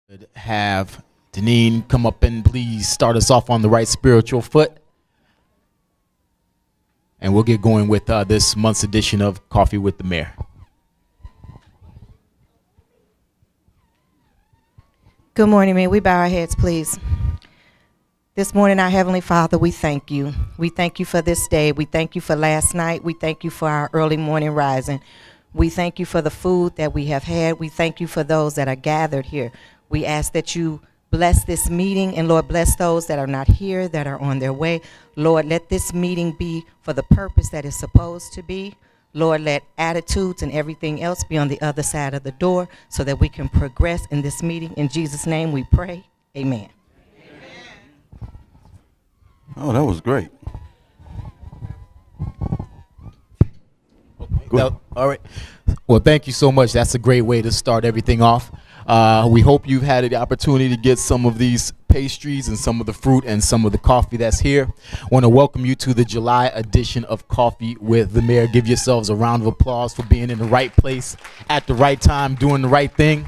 Could have Deneen come up and please start us off on the right spiritual foot. And we'll get going with this month's edition of Coffee with the Mayor. Good morning, may we bow our heads, please. This morning, our Heavenly Father, we thank you. We thank you for this day. We thank you for last night. We thank you for our early morning rising. We thank you for the food that we have had. We thank you for those that are gathered here. We ask that you bless this meeting, and Lord, bless those that are not here, that are on their way. Lord, let this meeting be for the purpose that it's supposed to be. Lord, let attitudes and everything else be on the other side of the door so that we can progress in this meeting. In Jesus' name we pray. Amen. Oh, that was great. All right. Well, thank you so much. That's a great way to start everything off. We hope you've had the opportunity to get some of these pastries and some of the fruit and some of the coffee that's here. I want to welcome you to the July edition of Coffee with the Mayor. Give yourselves a round of applause for being in the right place at the right time, doing the right thing.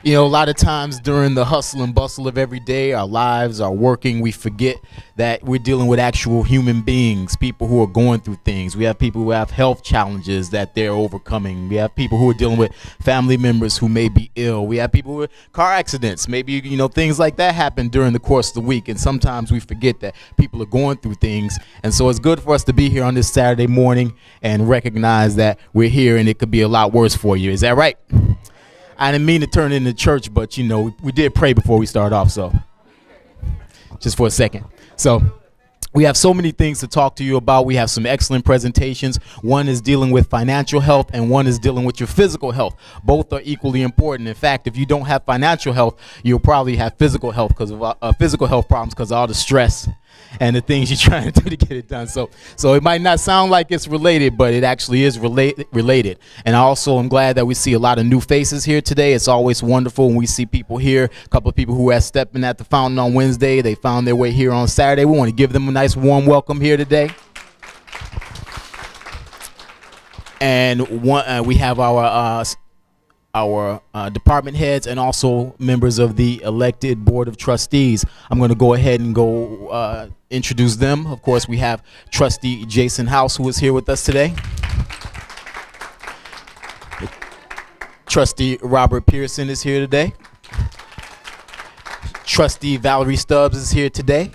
You know, a lot of times during the hustle and bustle of every day, our lives, our working, we forget that we're dealing with actual human beings, people who are going through things. We have people who have health challenges that they're overcoming. We have people who are dealing with family members who may be ill. We have people with car accidents. Maybe, you know, things like that happen during the course of the week. And sometimes we forget that people are going through things. And so it's good for us to be here on this Saturday morning and recognize that we're here and it could be a lot worse for you. Is that right? I didn't mean to turn it into church, but, you know, we did pray before we started off, so just for a second. So we have so many things to talk to you about. We have some excellent presentations. One is dealing with financial health, and one is dealing with your physical health. Both are equally important. In fact, if you don't have financial health, you'll probably have physical health because of physical health problems because of all the stress and the things you're trying to do to get it done. So it might not sound like it's related, but it actually is related. And I also am glad that we see a lot of new faces here today. It's always wonderful when we see people here. A couple of people who have stepped in at the fountain on Wednesday. They found their way here on Saturday. We want to give them a nice warm welcome here today. And we have our department heads and also members of the elected board of trustees. I'm going to go ahead and introduce them. Of course, we have Trustee Jason House, who is here with us today. Trustee Robert Pearson is here today. Trustee Valerie Stubbs is here today.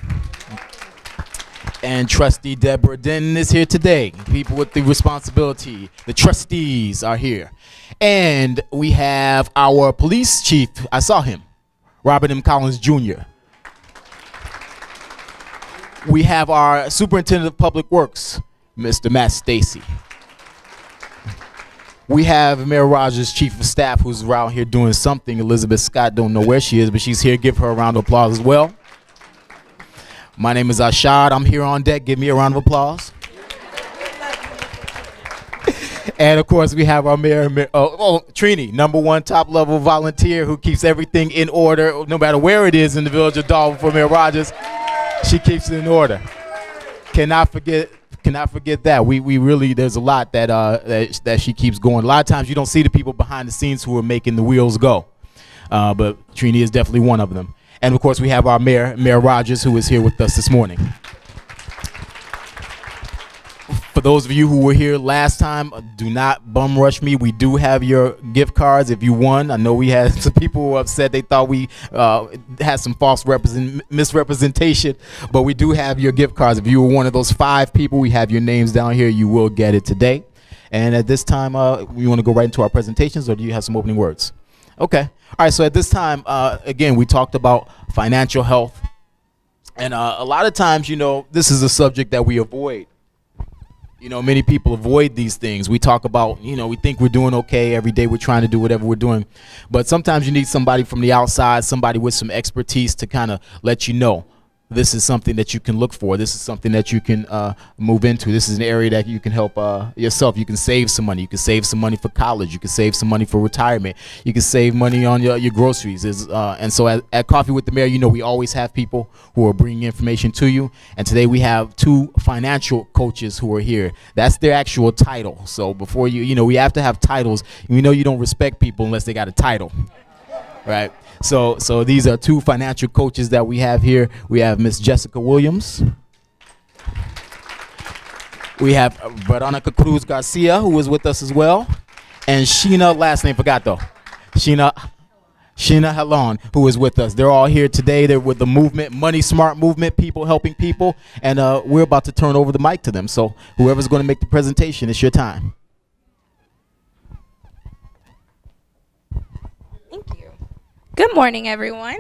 And Trustee Deborah Denton is here today. People with the responsibility, the trustees are here. And we have our police chief, I saw him, Robert M. Collins Jr. We have our superintendent of public works, Mr. Matt Stacy. We have Mayor Rogers' chief of staff, who's around here doing something. Elizabeth Scott, don't know where she is, but she's here. Give her a round of applause as well. My name is Ashad. I'm here on deck. Give me a round of applause. And of course, we have our mayor, Trini, #1 top level volunteer who keeps everything in order, no matter where it is in the village of Dalton for Mayor Rogers. She keeps it in order. Cannot forget that. We really, there's a lot that she keeps going. A lot of times you don't see the people behind the scenes who are making the wheels go. But Trini is definitely one of them. And of course, we have our Mayor Rogers, who is here with us this morning. For those of you who were here last time, do not bum rush me. We do have your gift cards if you won. I know we had some people who were upset. They thought we had some false misrepresentation, but we do have your gift cards. If you were one of those 5 people, we have your names down here. You will get it today. And at this time, we want to go right into our presentations, or do you have some opening words? Okay. All right. So at this time, again, we talked about financial health. And a lot of times, you know, this is a subject that we avoid. You know, many people avoid these things. We talk about, you know, we think we're doing okay. Every day we're trying to do whatever we're doing. But sometimes you need somebody from the outside, somebody with some expertise to kind of let you know this is something that you can look for. This is something that you can move into. This is an area that you can help yourself. You can save some money. You can save some money for college. You can save some money for retirement. You can save money on your groceries. And so at Coffee with the Mayor, you know, we always have people who are bringing information to you. And today we have 2 financial coaches who are here. That's their actual title. So before you know, we have to have titles. We know you don't respect people unless they got a title. Right. So these are two financial coaches that we have here. We have Miss Jessica Williams. We have Veronica Cruz Garcia, who is with us as well. And Sheena, last name forgot though. Sheena Halon, who is with us. They're all here today. They're with the movement, Money Smart movement, people helping people. And we're about to turn over the mic to them. So whoever's going to make the presentation, it's your time. Thank you. Good morning, everyone.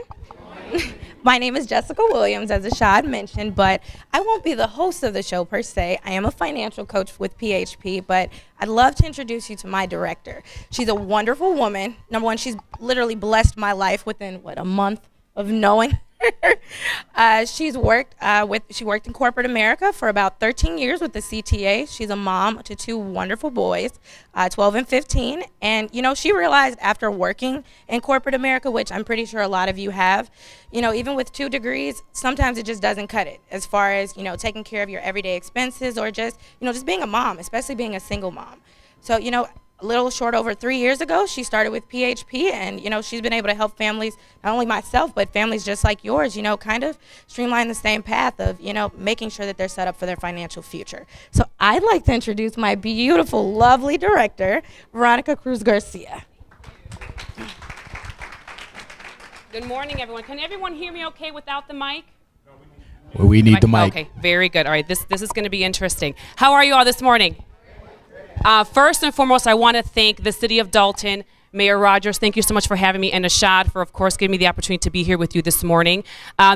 My name is Jessica Williams, as Ashad mentioned, but I won't be the host of the show per se. I am a financial coach with PHP, but I'd love to introduce you to my director. She's a wonderful woman. Number one, she's literally blessed my life within, a month of knowing her. She worked in corporate America for about 13 years with the CTA. She's a mom to two wonderful boys, 12 and 15. And, she realized after working in corporate America, which I'm pretty sure a lot of you have, even with 2 degrees, sometimes it just doesn't cut it as far as, taking care of your everyday expenses or just being a mom, especially being a single mom. So, a little short over 3 years ago, she started with PHP, and she's been able to help families, not only myself, but families just like yours, kind of streamline the same path of making sure that they're set up for their financial future. So I'd like to introduce my beautiful, lovely director, Veronica Cruz Garcia. Good morning, everyone. Can everyone hear me okay without the mic? Well, we need the mic. Okay, very good. All right, this is going to be interesting. How are you all this morning? First and foremost, I want to thank the City of Dalton, Mayor Rogers, thank you so much for having me, and Ashad for, of course, giving me the opportunity to be here with you this morning.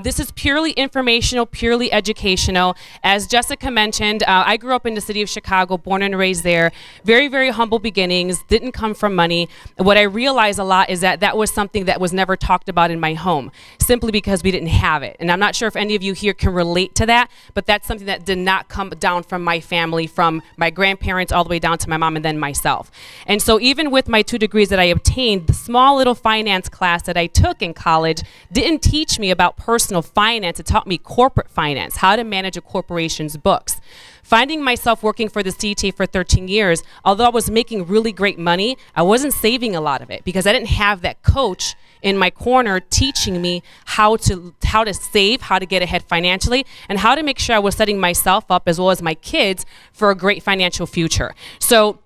This is purely informational, purely educational. As Jessica mentioned, I grew up in the city of Chicago, born and raised there. Very, very humble beginnings, didn't come from money. What I realized a lot is that was something that was never talked about in my home, simply because we didn't have it. And I'm not sure if any of you here can relate to that, but that's something that did not come down from my family, from my grandparents all the way down to my mom and then myself. And so even with my 2 degrees that I obtained, the small little finance class that I took in college didn't teach me about personal finance. It taught me corporate finance, how to manage a corporation's books. Finding myself working for the CTA for 13 years, although I was making really great money, I wasn't saving a lot of it because I didn't have that coach in my corner teaching me how to save, how to get ahead financially, and how to make sure I was setting myself up as well as my kids for a great financial future. So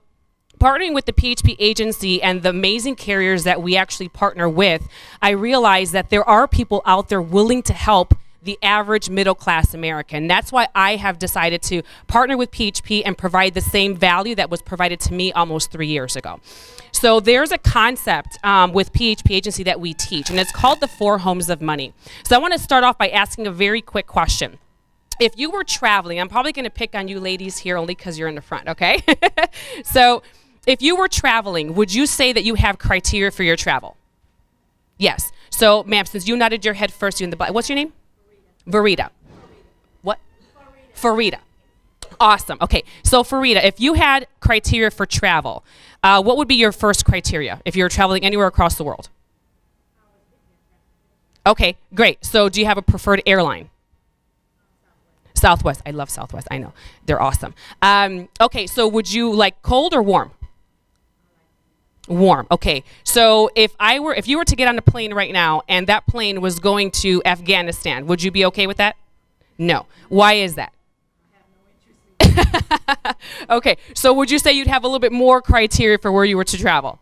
partnering with the PHP agency and the amazing carriers that we actually partner with, I realized that there are people out there willing to help the average middle-class American. That's why I have decided to partner with PHP and provide the same value that was provided to me almost 3 years ago. So there's a concept with PHP agency that we teach, and it's called the 4 homes of money. So I want to start off by asking a very quick question. If you were traveling, I'm probably going to pick on you ladies here only because you're in the front, okay? So if you were traveling, would you say that you have criteria for your travel? Yes. So, ma'am, since you nodded your head first, you in the black. What's your name? Verita. What? Farida. Awesome. Okay. So, Farida, if you had criteria for travel, what would be your first criteria if you were traveling anywhere across the world? Okay, great. So, do you have a preferred airline? Southwest. I love Southwest. I know. They're awesome. Okay, so would you like cold or warm? Warm. Okay. So if you were to get on a plane right now and that plane was going to Afghanistan, would you be okay with that? No. Why is that? I have no interest. Okay. So would you say you'd have a little bit more criteria for where you were to travel?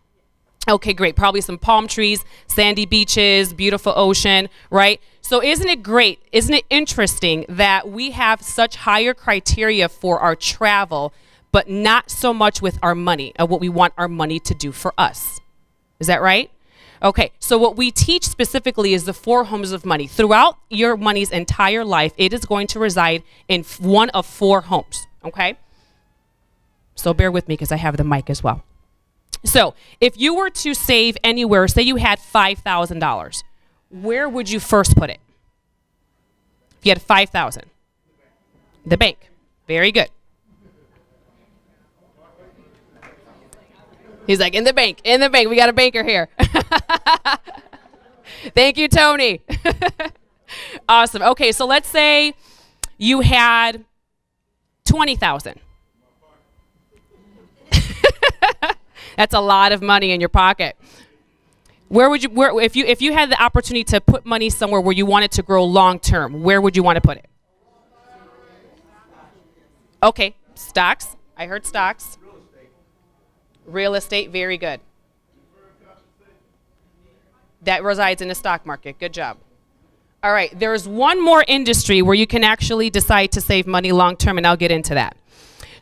Okay, great. Probably some palm trees, sandy beaches, beautiful ocean, right? So isn't it great? Isn't it interesting that we have such higher criteria for our travel, but not so much with our money and what we want our money to do for us? Is that right? Okay, so what we teach specifically is the 4 homes of money. Throughout your money's entire life, it is going to reside in one of 4 homes, okay? So bear with me because I have the mic as well. So if you were to save anywhere, say you had $5,000, where would you first put it? If you had $5,000. The bank. Very good. He's like, in the bank, in the bank. We got a banker here. Thank you, Tony. Awesome. Okay, so let's say you had 20,000. That's a lot of money in your pocket. Where would you, if you had the opportunity to put money somewhere where you want it to grow long term, where would you want to put it? Okay, stocks. I heard stocks. Real estate, very good. That resides in the stock market. Good job. All right, there's one more industry where you can actually decide to save money long term, and I'll get into that.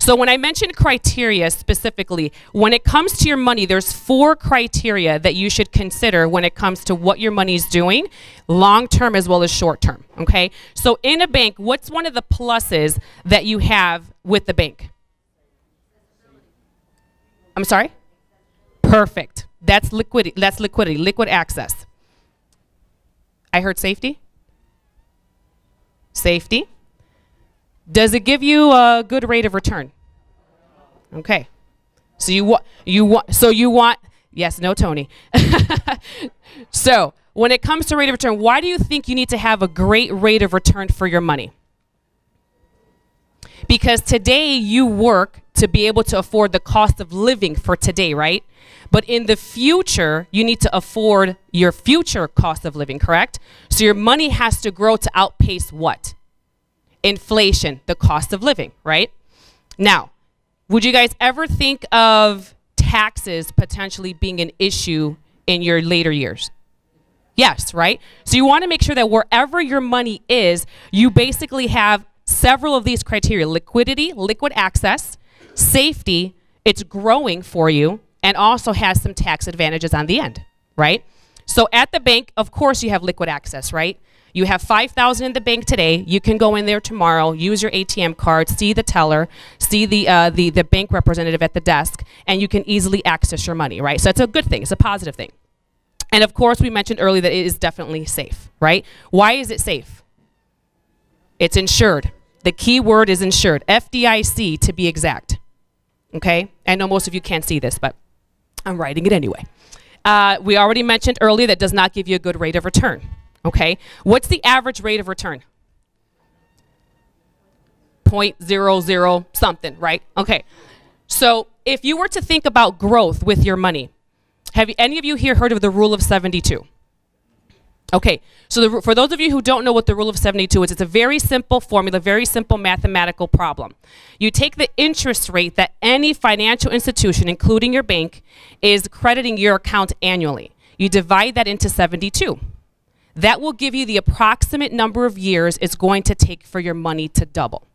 So when I mentioned criteria specifically, when it comes to your money, there's 4 criteria that you should consider when it comes to what your money's doing, long term as well as short term, okay? So in a bank, what's one of the pluses that you have with the bank? I'm sorry? Perfect. That's liquidity, liquid access. I heard safety? Safety. Does it give you a good rate of return? Okay. So you want, yes, no, Tony. So when it comes to rate of return, why do you think you need to have a great rate of return for your money? Because today you work to be able to afford the cost of living for today, right? But in the future, you need to afford your future cost of living, correct? So your money has to grow to outpace what? Inflation, the cost of living, right? Now, would you guys ever think of taxes potentially being an issue in your later years? Yes, right? So you want to make sure that wherever your money is, you basically have several of these criteria: liquidity, liquid access, safety, it's growing for you, and also has some tax advantages on the end, right? So at the bank, of course, you have liquid access, right? You have $5,000 in the bank today. You can go in there tomorrow, use your ATM card, see the teller, see the bank representative at the desk, and you can easily access your money, right? So it's a good thing. It's a positive thing. And of course, we mentioned earlier that it is definitely safe, right? Why is it safe? It's insured. The key word is insured. FDIC to be exact. Okay? I know most of you can't see this, but I'm writing it anyway. We already mentioned earlier that does not give you a good rate of return. Okay? What's the average rate of return? 0.00 something, right? Okay. So if you were to think about growth with your money, have any of you here heard of the rule of 72? Okay, so for those of you who don't know what the rule of 72 is, it's a very simple formula, very simple mathematical problem. You take the interest rate that any financial institution, including your bank, is crediting your account annually. You divide that into 72. That will give you the approximate number of years it's going to take for your money to double.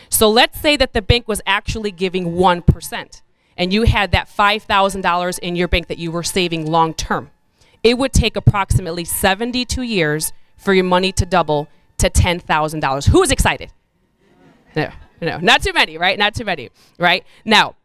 So let's say that the bank was actually giving 1%, and you had that $5,000 in your bank that you were saving long term. It would take approximately 72 years for your money to double to $10,000. Who's excited? No, not too many, right? Not too many, right? Now,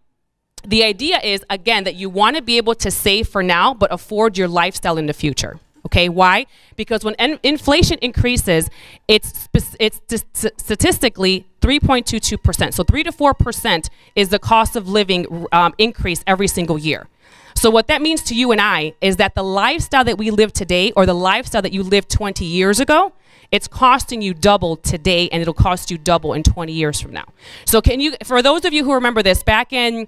the idea is, again, that you want to be able to save for now, but afford your lifestyle in the future. Okay, why? Because when inflation increases, it's statistically 3.22%. So 3 to 4% is the cost of living increase every single year. So what that means to you and I is that the lifestyle that we live today, or the lifestyle that you lived 20 years ago, it's costing you double today, and it'll cost you double in 20 years from now. So can you, for those of you who remember this, back in,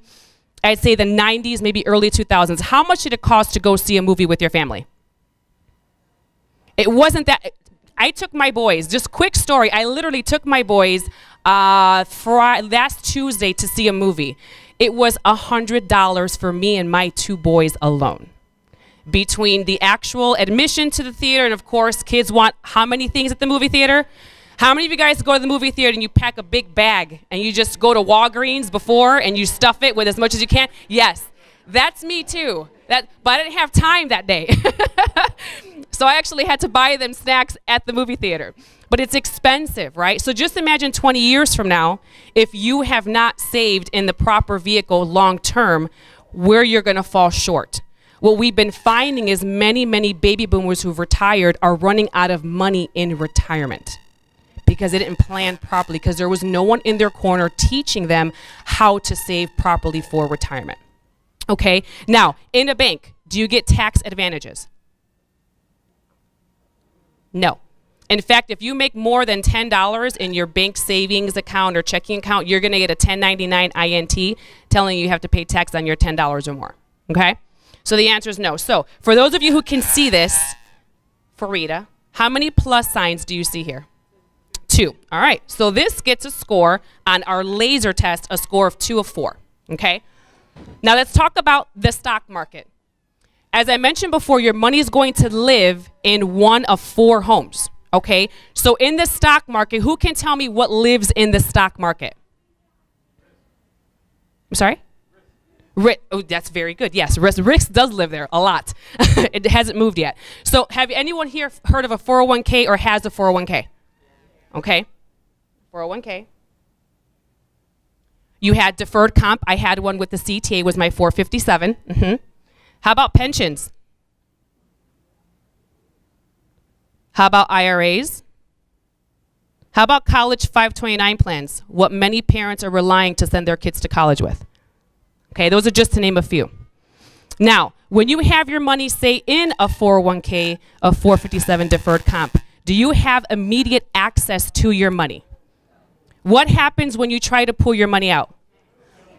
I'd say the 90s, maybe early 2000s, how much did it cost to go see a movie with your family? It wasn't that. I took my boys, just quick story, I literally took my boys last Tuesday to see a movie. It was $100 for me and my 2 boys alone. Between the actual admission to the theater, and of course, kids want how many things at the movie theater? How many of you guys go to the movie theater and you pack a big bag and you just go to Walgreens before and you stuff it with as much as you can? Yes, that's me too. But I didn't have time that day. So I actually had to buy them snacks at the movie theater. But it's expensive, right? So just imagine 20 years from now, if you have not saved in the proper vehicle long term, where you're going to fall short. What we've been finding is many, many baby boomers who've retired are running out of money in retirement because they didn't plan properly, because there was no one in their corner teaching them how to save properly for retirement. Okay, now in a bank, do you get tax advantages? No. In fact, if you make more than $10 in your bank savings account or checking account, you're going to get a 1099 INT telling you have to pay tax on your $10 or more. Okay? So the answer is no. So for those of you who can see this, for Rita, how many plus signs do you see here? 2. All right. So this gets a score on our laser test, a score of 2 of 4. Okay. Now let's talk about the stock market. As I mentioned before, your money is going to live in one of 4 homes. Okay. So in the stock market, who can tell me what lives in the stock market? I'm sorry? Oh, that's very good. Yes, Risk does live there a lot. It hasn't moved yet. So have anyone here heard of a 401k or has a 401k? Okay. 401k. You had deferred comp. I had one with the CTA, was my 457. How about pensions? How about IRAs? How about college 529 plans? What many parents are relying to send their kids to college with. Okay, those are just to name a few. Now, when you have your money, say, in a 401k, a 457 deferred comp, do you have immediate access to your money? What happens when you try to pull your money out?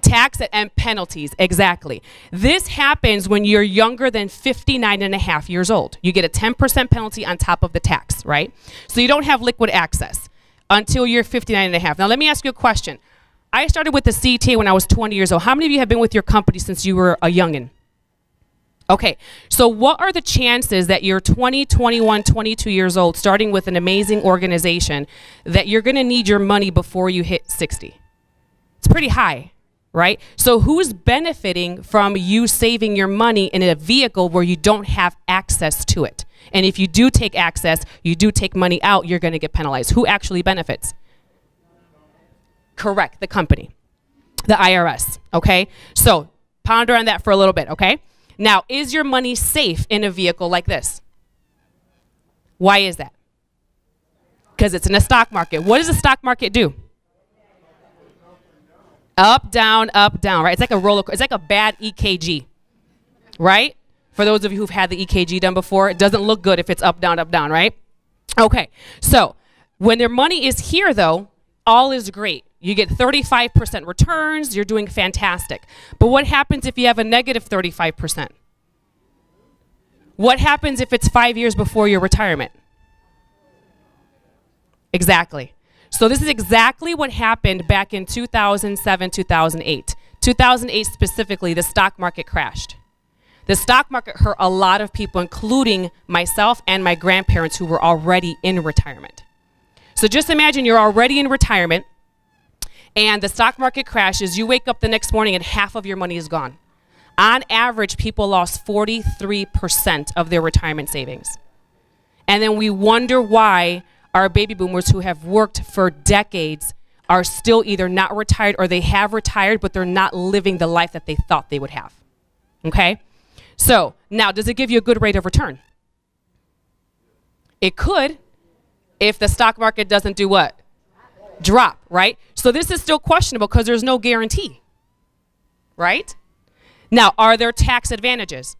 Tax and penalties, exactly. This happens when you're younger than 59 and a half years old. You get a 10% penalty on top of the tax, right? So you don't have liquid access until you're 59 and a half. Now, let me ask you a question. I started with the CTA when I was 20 years old. How many of you have been with your company since you were a youngin'? Okay, so what are the chances that you're 20, 21, 22 years old, starting with an amazing organization, that you're gonna need your money before you hit 60? It's pretty high, right? So who's benefiting from you saving your money in a vehicle where you don't have access to it? And if you do take access, you do take money out, you're gonna get penalized. Who actually benefits? Correct, the company, the IRS, okay? So ponder on that for a little bit, okay? Now, is your money safe in a vehicle like this? Why is that? Because it's in a stock market. What does the stock market do? Up, down, right? It's like a roller coaster. It's like a bad EKG, right? For those of you who've had the EKG done before, it doesn't look good if it's up, down, right? Okay, so when their money is here, though, all is great. You get 35% returns, you're doing fantastic. But what happens if you have a negative 35%? What happens if it's 5 years before your retirement? Exactly. So this is exactly what happened back in 2007, 2008. 2008 specifically, the stock market crashed. The stock market hurt a lot of people, including myself and my grandparents who were already in retirement. So just imagine you're already in retirement, and the stock market crashes, you wake up the next morning and half of your money is gone. On average, people lost 43% of their retirement savings. And then we wonder why our baby boomers who have worked for decades are still either not retired or they have retired, but they're not living the life that they thought they would have. Okay? So now, does it give you a good rate of return? It could, if the stock market doesn't do what? Drop, right? So this is still questionable because there's no guarantee, right? Now, are there tax advantages?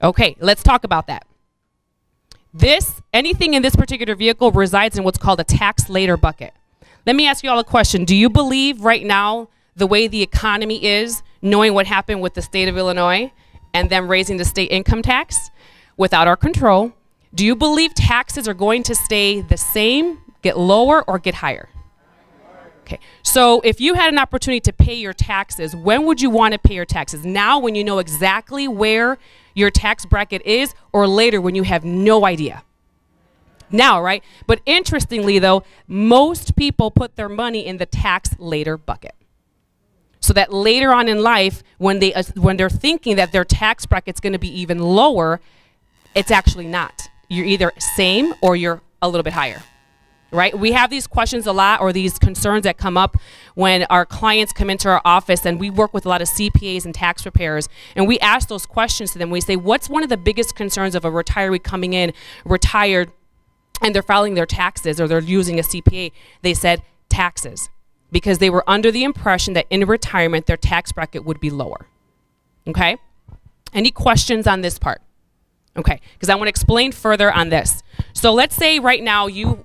Okay, let's talk about that. Anything in this particular vehicle resides in what's called a tax later bucket. Let me ask you all a question. Do you believe right now, the way the economy is, knowing what happened with the state of Illinois and them raising the state income tax without our control, do you believe taxes are going to stay the same, get lower, or get higher? Okay, so if you had an opportunity to pay your taxes, when would you want to pay your taxes? Now, when you know exactly where your tax bracket is, or later when you have no idea? Now, right? But interestingly, though, most people put their money in the tax later bucket. So that later on in life, when they're thinking that their tax bracket's going to be even lower, it's actually not. You're either same or you're a little bit higher. Right? We have these questions a lot, or these concerns that come up when our clients come into our office, and we work with a lot of CPAs and tax preparers, and we ask those questions to them. We say, what's one of the biggest concerns of a retiree coming in, retired, and they're filing their taxes, or they're using a CPA? They said taxes, because they were under the impression that in retirement, their tax bracket would be lower. Okay? Any questions on this part? Okay, because I want to explain further on this. So let's say right now you're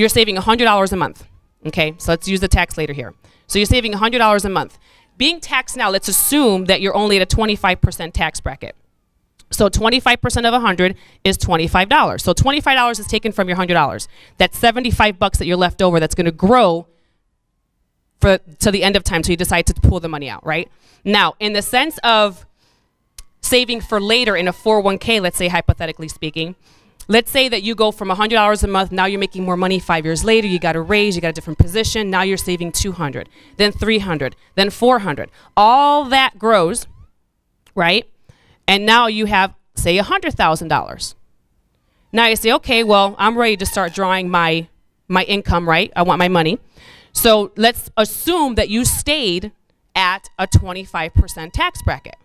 saving $100 a month. Okay, so let's use the tax later here. So you're saving $100 a month. being taxed now, let's assume that you're only at a 25% tax bracket. So 25% of 100 is $25. So $25 is taken from your $100. That's 75 bucks that you're left over that's going to grow to the end of time, so you decide to pull the money out, right? Now, in the sense of saving for later in a 401k, let's say hypothetically speaking, let's say that you go from $100 a month, now you're making more money 5 years later, you got a raise, you got a different position, now you're saving $200, then $300, then $400. All that grows, right? And now you have, say, $100,000. Now you say, okay, well, I'm ready to start drawing my income, right? I want my money. So let's assume that you stayed at a 25% tax bracket.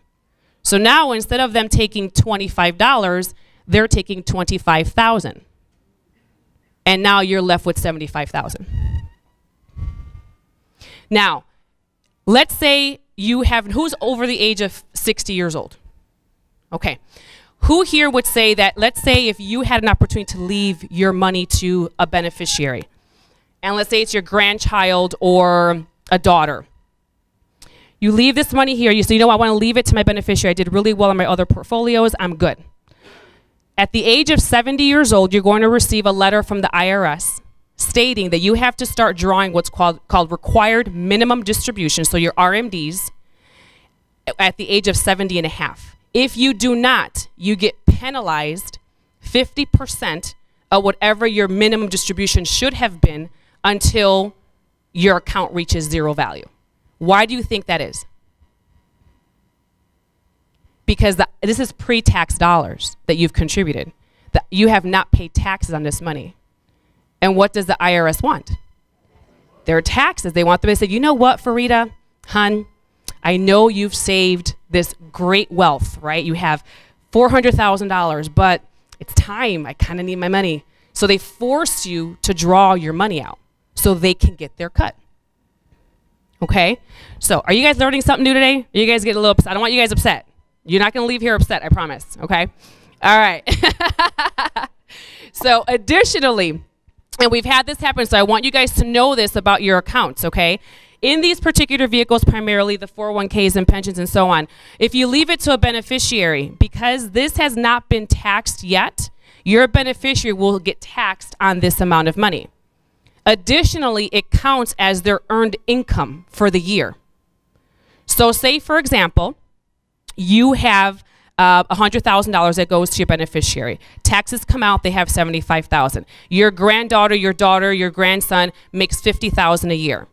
So now instead of them taking $25, they're taking $25,000. And now you're left with $75,000. Now, let's say you have, who's over the age of 60 years old? Okay. Who here would say that, let's say if you had an opportunity to leave your money to a beneficiary, and let's say it's your grandchild or a daughter. You leave this money here, you say, you know, I want to leave it to my beneficiary. I did really well on my other portfolios, I'm good. At the age of 70 years old, you're going to receive a letter from the IRS stating that you have to start drawing what's called required minimum distribution, so your RMDs, at the age of 70 and a half. If you do not, you get penalized 50% of whatever your minimum distribution should have been until your account reaches zero value. Why do you think that is? Because this is pre-tax dollars that you've contributed. That you have not paid taxes on this money. And what does the IRS want? Their taxes. They want them to say, you know what, Farida, hun, I know you've saved this great wealth, right? You have $400,000, but it's time. I kind of need my money. So they force you to draw your money out so they can get their cut. Okay? So are you guys learning something new today? You guys get a little upset. I don't want you guys upset. You're not going to leave here upset, I promise. Okay? All right. So additionally, and we've had this happen, so I want you guys to know this about your accounts, okay? In these particular vehicles, primarily the 401ks and pensions and so on, if you leave it to a beneficiary, because this has not been taxed yet, your beneficiary will get taxed on this amount of money. Additionally, it counts as their earned income for the year. So say, for example, you have $100,000 that goes to your beneficiary. Taxes come out, they have $75,000. Your granddaughter, your daughter, your grandson makes $50,000 a year.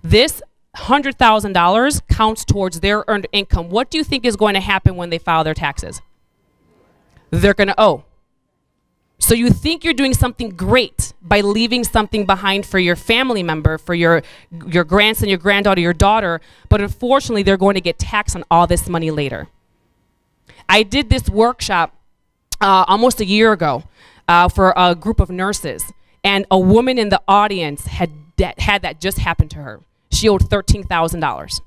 This $100,000 counts towards their earned income. What do you think is going to happen when they file their taxes? They're going to owe. So you think you're doing something great by leaving something behind for your family member, for your grandson, your granddaughter, your daughter, but unfortunately they're going to get taxed on all this money later. I did this workshop almost a year ago for a group of nurses, and a woman in the audience had that just happen to her. She owed $13,000.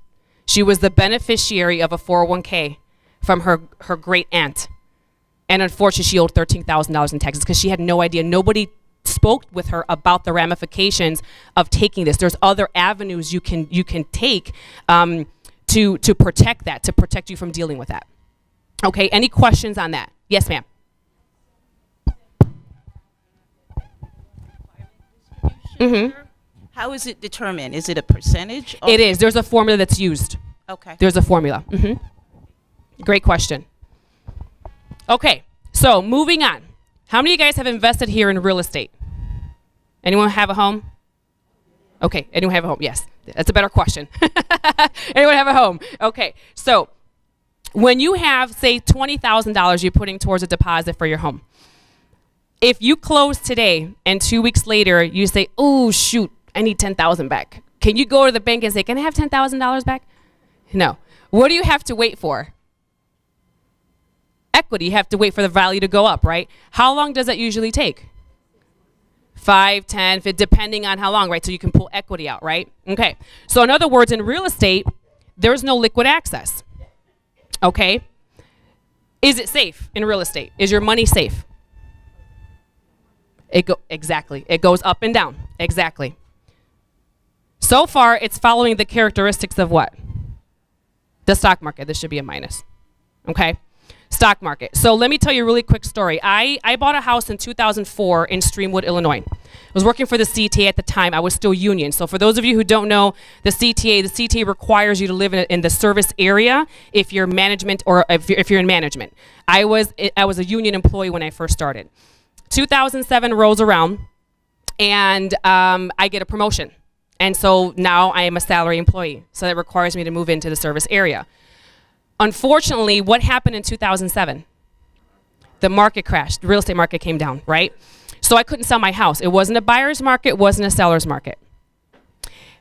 She was the beneficiary of a 401k from her great aunt. And unfortunately, she owed $13,000 in taxes because she had no idea. Nobody spoke with her about the ramifications of taking this. There's other avenues you can take to protect that, to protect you from dealing with that. Okay, any questions on that? Yes, ma'am. Mm-hmm. How is it determined? Is it a percentage? It is. There's a formula that's used. Okay. There's a formula. Mm-hmm. Great question. Okay, so moving on. How many of you guys have invested here in real estate? Anyone have a home? Okay, anyone have a home? Yes, that's a better question. Anyone have a home? Okay, so when you have, say, $20,000 you're putting towards a deposit for your home, if you close today and 2 weeks later you say, oh, shoot, I need $10,000 back. Can you go to the bank and say, can I have $10,000 back? No. What do you have to wait for? Equity. You have to wait for the value to go up, right? How long does that usually take? 5, 10, 15, depending on how long, right? So you can pull equity out, right? Okay. So in other words, in real estate, there's no liquid access. Okay? Is it safe in real estate? Is your money safe? Exactly. It goes up and down. Exactly. So far, it's following the characteristics of what? The stock market, this should be a minus. Okay? Stock market. So let me tell you a really quick story. I bought a house in 2004 in Streamwood, Illinois. I was working for the CTA at the time. I was still union. So for those of you who don't know, the CTA requires you to live in the service area if you're management or if you're in management. I was a union employee when I first started. 2007 rolls around, and I get a promotion. And so now I am a salary employee. So that requires me to move into the service area. Unfortunately, what happened in 2007? The market crashed. The real estate market came down, right? So I couldn't sell my house. It wasn't a buyer's market, it wasn't a seller's market.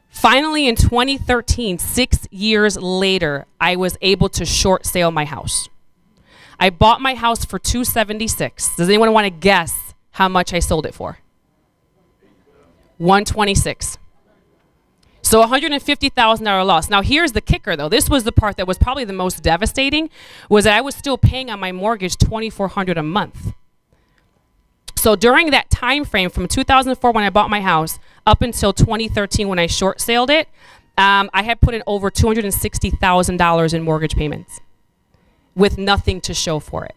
Finally, in 2013, 6 years later, I was able to short sale my house. I bought my house for $276. Does anyone want to guess how much I sold it for? $126. So $150,000 loss. Now here's the kicker though. This was the part that was probably the most devastating, was that I was still paying on my mortgage $2,400 a month. So during that time frame from 2004 when I bought my house up until 2013 when I short saled it, I had put in over $260,000 in mortgage payments with nothing to show for it.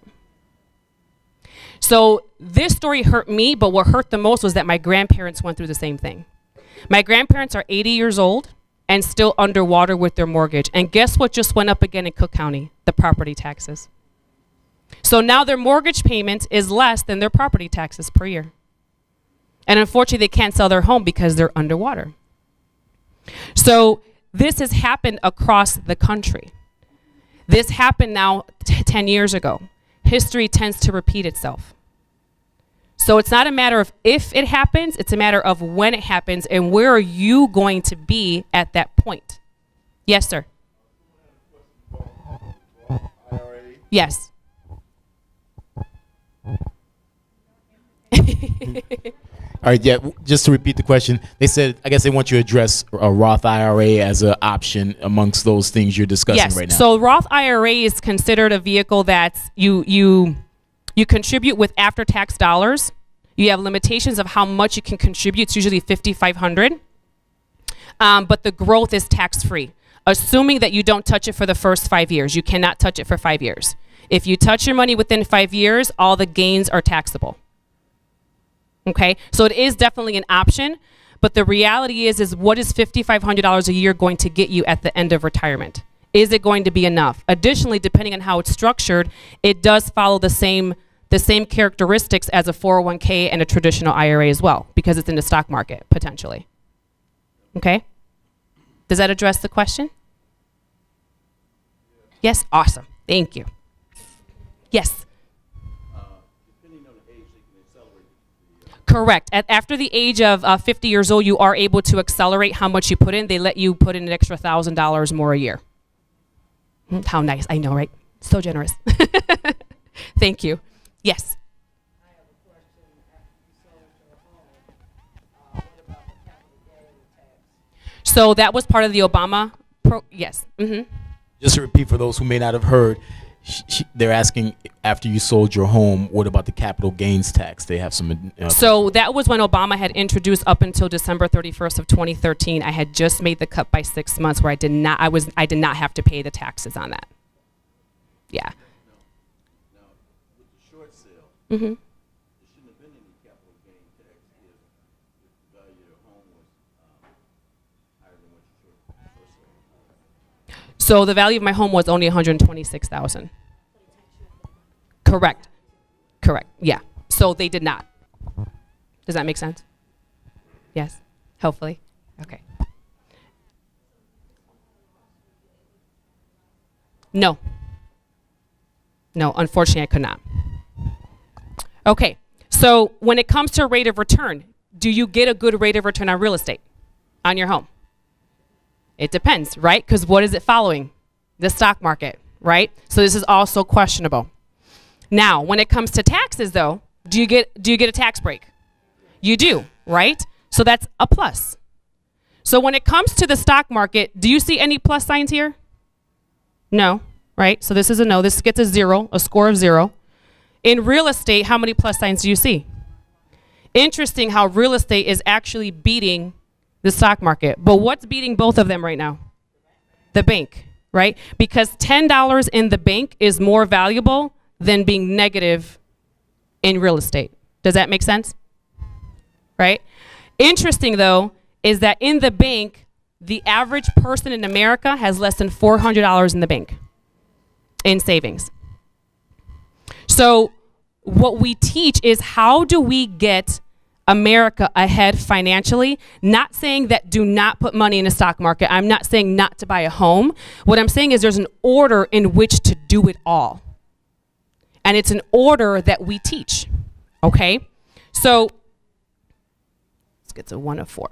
So this story hurt me, but what hurt the most was that my grandparents went through the same thing. My grandparents are 80 years old and still underwater with their mortgage. And guess what just went up again in Cook County? The property taxes. So now their mortgage payment is less than their property taxes per year. And unfortunately, they can't sell their home because they're underwater. So this has happened across the country. This happened now 10 years ago. History tends to repeat itself. So it's not a matter of if it happens, it's a matter of when it happens and where are you going to be at that point. Yes, sir. Yes. All right, yeah, just to repeat the question, they said, I guess they want you to address a Roth IRA as an option amongst those things you're discussing right now. So Roth IRA is considered a vehicle that you contribute with after-tax dollars. You have limitations of how much you can contribute. It's usually $5,500. But the growth is tax-free, assuming that you don't touch it for the first 5 years. You cannot touch it for 5 years. If you touch your money within 5 years, all the gains are taxable. Okay? So it is definitely an option. But the reality is what is $5,500 a year going to get you at the end of retirement? Is it going to be enough? Additionally, depending on how it's structured, it does follow the same characteristics as a 401k and a traditional IRA as well, because it's in the stock market, potentially. Okay? Does that address the question? Yes? Awesome. Thank you. Yes? Depending on the age, they can accelerate. Correct. After the age of 50 years old, you are able to accelerate how much you put in. They let you put in an extra $1,000 more a year. How nice. I know, right? So generous. Thank you. Yes. I have a question. After you sold your home, what about the capital gain tax? So that was part of the Obama yes. Just to repeat for those who may not have heard, they're asking, after you sold your home, what about the capital gains tax? They have some. So that was when Obama had introduced up until December 31st of 2013. I had just made the cut by 6 months where I did not have to pay the taxes on that. Yeah. Now, with the short sale, Mm-hmm. there shouldn't have been any capital gain tax if the value of your home was higher than what you short sale. So the value of my home was only $126,000. Correct. Correct. Yeah. So they did not. Does that make sense? Yes. Hopefully. Okay. No. No, unfortunately I could not. Okay. So when it comes to rate of return, do you get a good rate of return on real estate on your home? It depends, right? Because what is it following? The stock market, right? So this is also questionable. Now, when it comes to taxes, though, do you get a tax break? You do, right? So that's a plus. So when it comes to the stock market, do you see any plus signs here? No, right? So this is a no. This gets a 0, a score of 0. In real estate, how many plus signs do you see? Interesting how real estate is actually beating the stock market. But what's beating both of them right now? The bank. right? Because $10 in the bank is more valuable than being negative in real estate. Does that make sense? Right? Interesting, though, is that in the bank, the average person in America has less than $400 in the bank in savings. So what we teach is how do we get America ahead financially? Not saying that do not put money in the stock market. I'm not saying not to buy a home. What I'm saying is there's an order in which to do it all. And it's an order that we teach. Okay? So let's get to 1 of 4.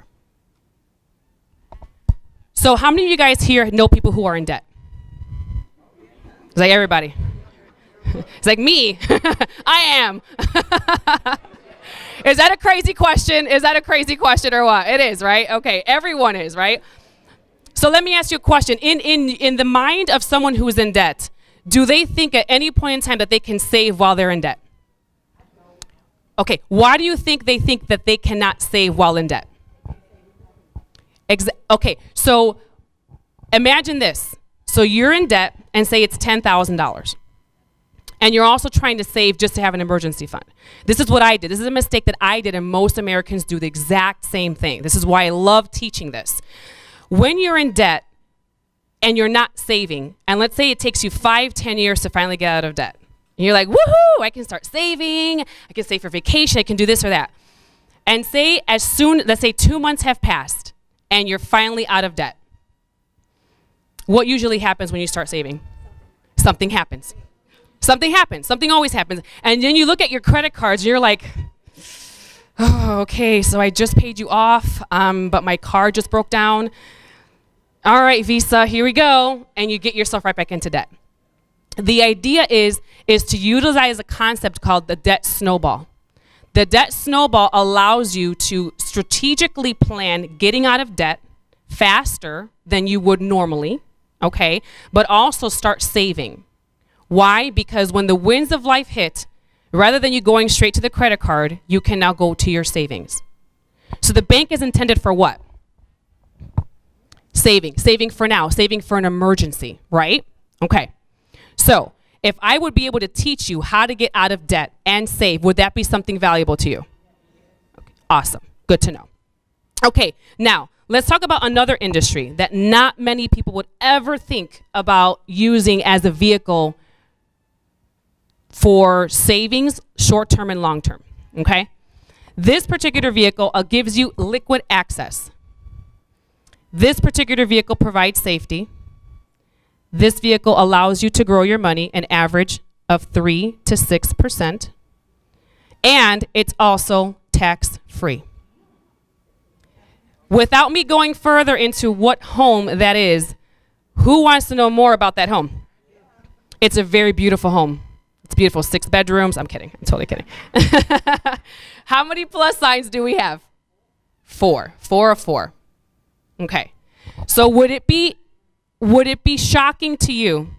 So how many of you guys here know people who are in debt? It's like everybody. It's like me. I am. Is that a crazy question? Is that a crazy question or what? It is, right? Okay, everyone is, right? So let me ask you a question. In the mind of someone who is in debt, do they think at any point in time that they can save while they're in debt? Okay, why do you think that they cannot save while in debt? Okay, so imagine this. So you're in debt and say it's $10,000. And you're also trying to save just to have an emergency fund. This is what I did. This is a mistake that I did, and most Americans do the exact same thing. This is why I love teaching this. When you're in debt and you're not saving, and let's say it takes you 5-10 years to finally get out of debt. And you're like, woohoo, I can start saving, I can save for vacation, I can do this or that. And say let's say 2 months have passed, and you're finally out of debt. What usually happens when you start saving? Something happens. Something happens. Something always happens. And then you look at your credit cards and you're like, oh, okay, so I just paid you off, but my card just broke down. All right, Visa, here we go. And you get yourself right back into debt. The idea is to utilize a concept called the debt snowball. The debt snowball allows you to strategically plan getting out of debt faster than you would normally, okay, but also start saving. Why? Because when the winds of life hit, rather than you going straight to the credit card, you can now go to your savings. So the bank is intended for what? Saving. Saving for now. Saving for an emergency, right? Okay. So if I would be able to teach you how to get out of debt and save, would that be something valuable to you? Okay. Awesome. Good to know. Okay. Now, let's talk about another industry that not many people would ever think about using as a vehicle for savings, short-term and long-term, okay? This particular vehicle gives you liquid access. This particular vehicle provides safety. This vehicle allows you to grow your money an average of 3 to 6%. And it's also tax-free. Without me going further into what home that is, who wants to know more about that home? It's a very beautiful home. It's beautiful. 6 bedrooms. I'm kidding. I'm totally kidding. How many plus signs do we have? 4. 4 of 4. Okay. So would it be shocking to you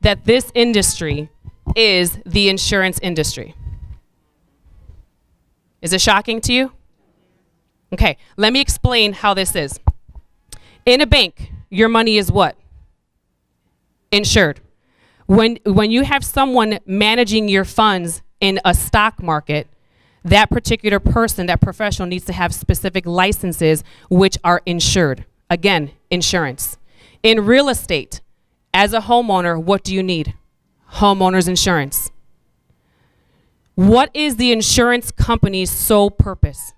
that this industry is the insurance industry? Is it shocking to you? Okay. Let me explain how this is. In a bank, your money is what? Insured. When you have someone managing your funds in a stock market, that particular person, that professional needs to have specific licenses which are insured. Again, insurance. In real estate, as a homeowner, what do you need? Homeowner's insurance. What is the insurance company's sole purpose?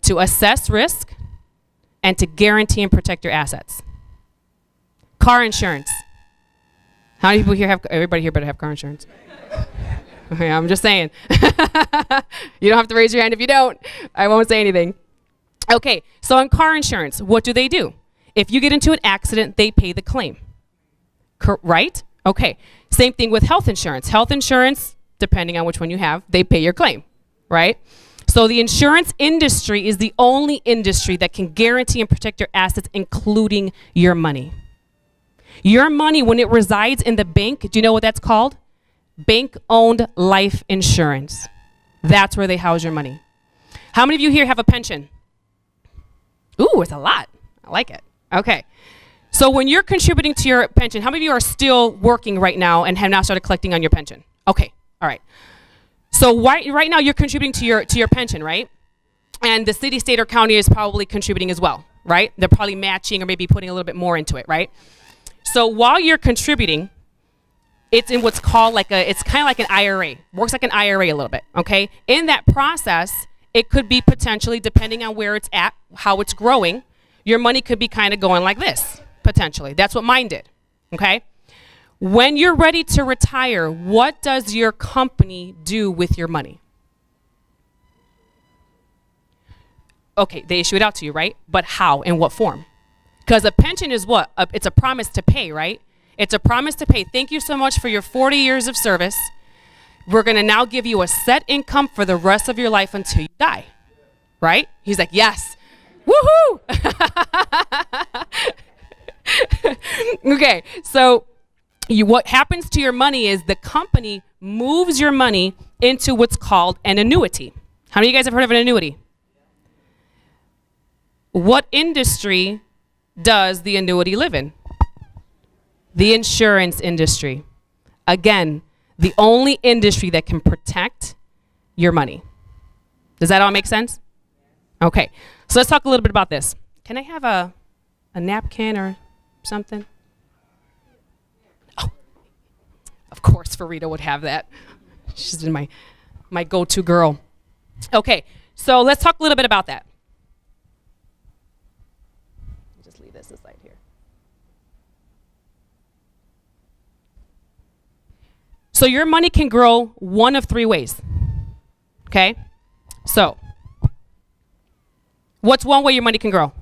To assess risk and to guarantee and protect your assets. Car insurance. How many people here have, everybody here better have car insurance? Okay, I'm just saying. You don't have to raise your hand if you don't. I won't say anything. Okay, so in car insurance, what do? If you get into an accident, they pay the claim. Right? Okay, same thing with health insurance. Health insurance, depending on which one you have, they pay your claim, right? So the insurance industry is the only industry that can guarantee and protect your assets, including your money. Your money, when it resides in the bank, do you know what that's called? Bank-owned life insurance. That's where they house your money. How many of you here have a pension? Ooh, it's a lot. I like it. Okay. So when you're contributing to your pension, how many of you are still working right now and have now started collecting on your pension? Okay, all right. So right now you're contributing to your pension, right? And the city, state, or county is probably contributing as well, right? They're probably matching or maybe putting a little bit more into it, right? So while you're contributing, it's in what's called it's kind of like an IRA. Works like an IRA a little bit, okay? In that process, it could be potentially, depending on where it's at, how it's growing, your money could be kind of going like this, potentially. That's what mine did, okay? When you're ready to retire, what does your company do with your money? Okay, they issue it out to you, right? But how? In what form? Because a pension is what? It's a promise to pay, right? It's a promise to pay. Thank you so much for your 40 years of service. We're going to now give you a set income for the rest of your life until you die, right? He's like, yes. Woohoo! Okay, so what happens to your money is the company moves your money into what's called an annuity. How many of you guys have heard of an annuity? What industry does the annuity live in? The insurance industry. Again, the only industry that can protect your money. Does that all make sense? Okay, so let's talk a little bit about this. Can I have a napkin or something? Oh, of course Farida would have that. She's been my go-to girl. Okay, so let's talk a little bit about that. Just leave this aside here. So your money can grow one of three ways, okay? So, what's one way your money can grow?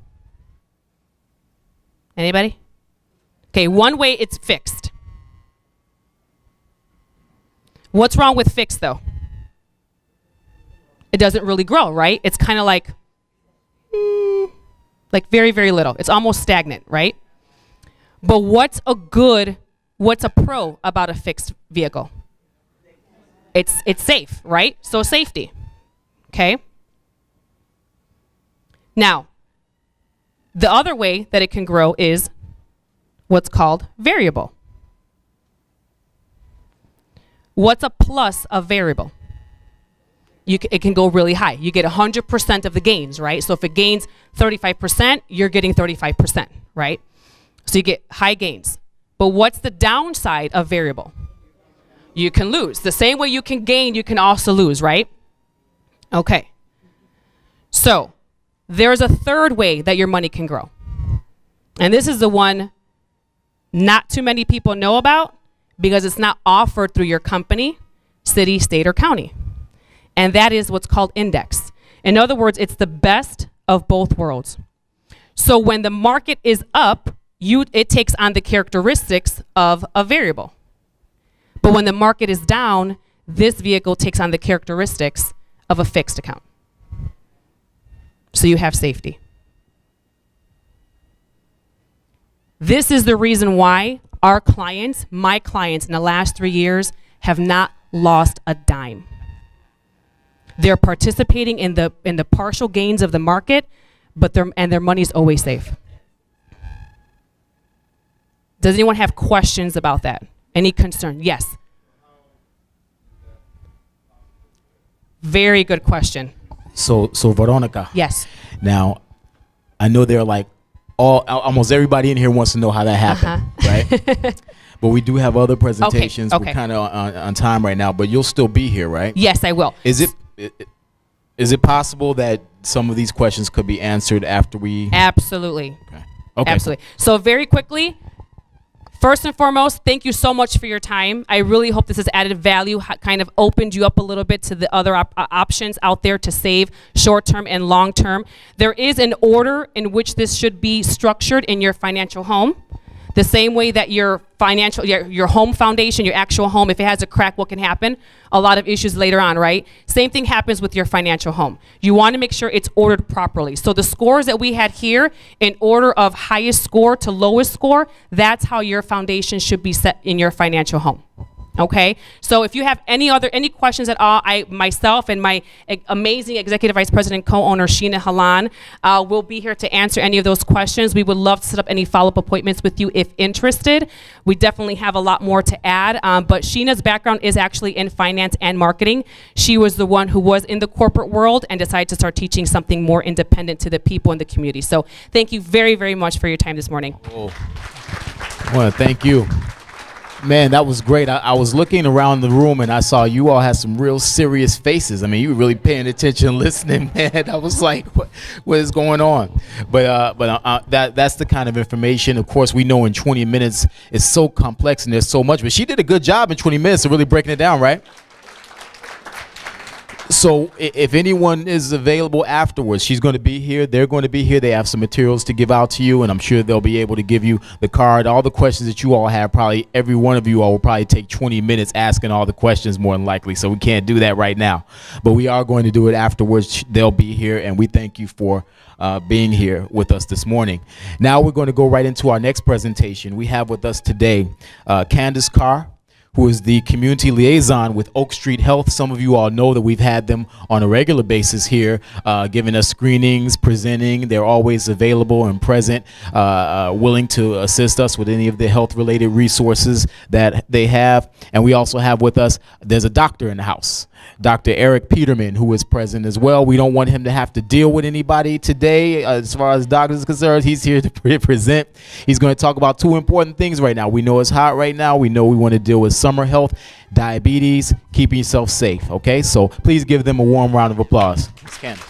Anybody? Okay, one way it's fixed. What's wrong with fixed though? It doesn't really grow, right? It's kind of like very, very little. It's almost stagnant, right? But what's a pro about a fixed vehicle? It's safe, right? So safety, okay? Now, the other way that it can grow is what's called variable. What's a plus of variable? It can go really high. You get 100% of the gains, right? So if it gains 35%, you're getting 35%, right? So you get high gains. But what's the downside of variable? You can lose. The same way you can gain, you can also lose, right? Okay. So there's a third way that your money can grow. And this is the one not too many people know about because it's not offered through your company, city, state, or county. And that is what's called index. In other words, it's the best of both worlds. So when the market is up, it takes on the characteristics of a variable. But when the market is down, this vehicle takes on the characteristics of a fixed account. So you have safety. This is the reason why our clients, my clients in the last 3 years, have not lost a dime. They're participating in the partial gains of the market, but their money's always safe. Does anyone have questions about that? Any concern? Yes. Very good question. So Veronica. Yes. Now, I know they're like almost everybody in here wants to know how that happened, right? But we do have other presentations. Okay. We're kind of on time right now, but you'll still be here, right? Yes, I will. Is it possible that some of these questions could be answered after we? Absolutely. Okay. Absolutely. So very quickly, first and foremost, thank you so much for your time. I really hope this has added value, kind of opened you up a little bit to the other options out there to save short-term and long-term. There is an order in which this should be structured in your financial home. The same way that your home foundation, your actual home, if it has a crack, what can happen? A lot of issues later on, right? Same thing happens with your financial home. You want to make sure it's ordered properly. So the scores that we had here, in order of highest score to lowest score, that's how your foundation should be set in your financial home. Okay, so if you have any questions at all, myself and my amazing executive vice president co-owner Sheena Halan will be here to answer any of those questions. We would love to set up any follow-up appointments with you if interested. We definitely have a lot more to add, but Sheena's background is actually in finance and marketing. She was the one who was in the corporate world and decided to start teaching something more independent to the people in the community. So thank you very, very much for your time this morning. Oh. I want to thank you. Man, that was great. I was looking around the room and I saw you all had some real serious faces. I mean, you were really paying attention, listening, man. I was like, what is going on? But that's the kind of information. Of course, we know in 20 minutes it's so complex and there's so much. But she did a good job in 20 minutes of really breaking it down, right? So if anyone is available afterwards, she's going to be here. They're going to be here. They have some materials to give out to you, and I'm sure they'll be able to give you the card. All the questions that you all have, probably every one of you all will probably take 20 minutes asking all the questions more than likely, so we can't do that right now. But we are going to do it afterwards. They'll be here, and we thank you for being here with us this morning. Now we're going to go right into our next presentation. We have with us today Candace Carr, who is the community liaison with Oak Street Health. Some of you all know that we've had them on a regular basis here, giving us screenings, presenting. They're always available and present, willing to assist us with any of the health-related resources that they have. And we also have with us, there's a doctor in the house, Dr. Eric Peterman, who is present as well. We don't want him to have to deal with anybody today as far as doctors are concerned. He's here to present. He's going to talk about two important things right now. We know it's hot right now. We know we want to deal with summer health, diabetes, keeping yourself safe, okay? So please give them a warm round of applause. Ms. Candace.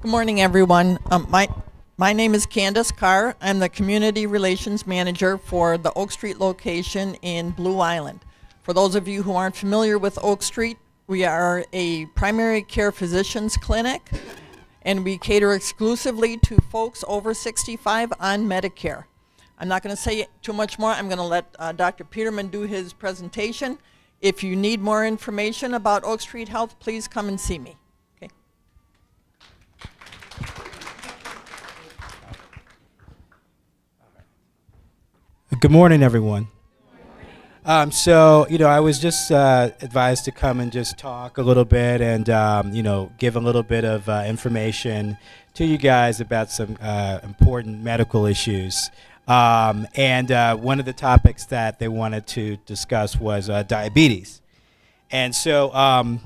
Good morning, everyone. My name is Candace Carr. I'm the Community Relations Manager for the Oak Street location in Blue Island. For those of you who aren't familiar with Oak Street, we are a primary care physicians clinic, and we cater exclusively to folks over 65 on Medicare. I'm not going to say too much more. I'm going to let Dr. Peterman do his presentation. If you need more information about Oak Street Health, please come and see me. Okay. Good morning, everyone. So, I was just advised to come and just talk a little bit and, give a little bit of information to you guys about some important medical issues. And one of the topics that they wanted to discuss was diabetes. And so, I'm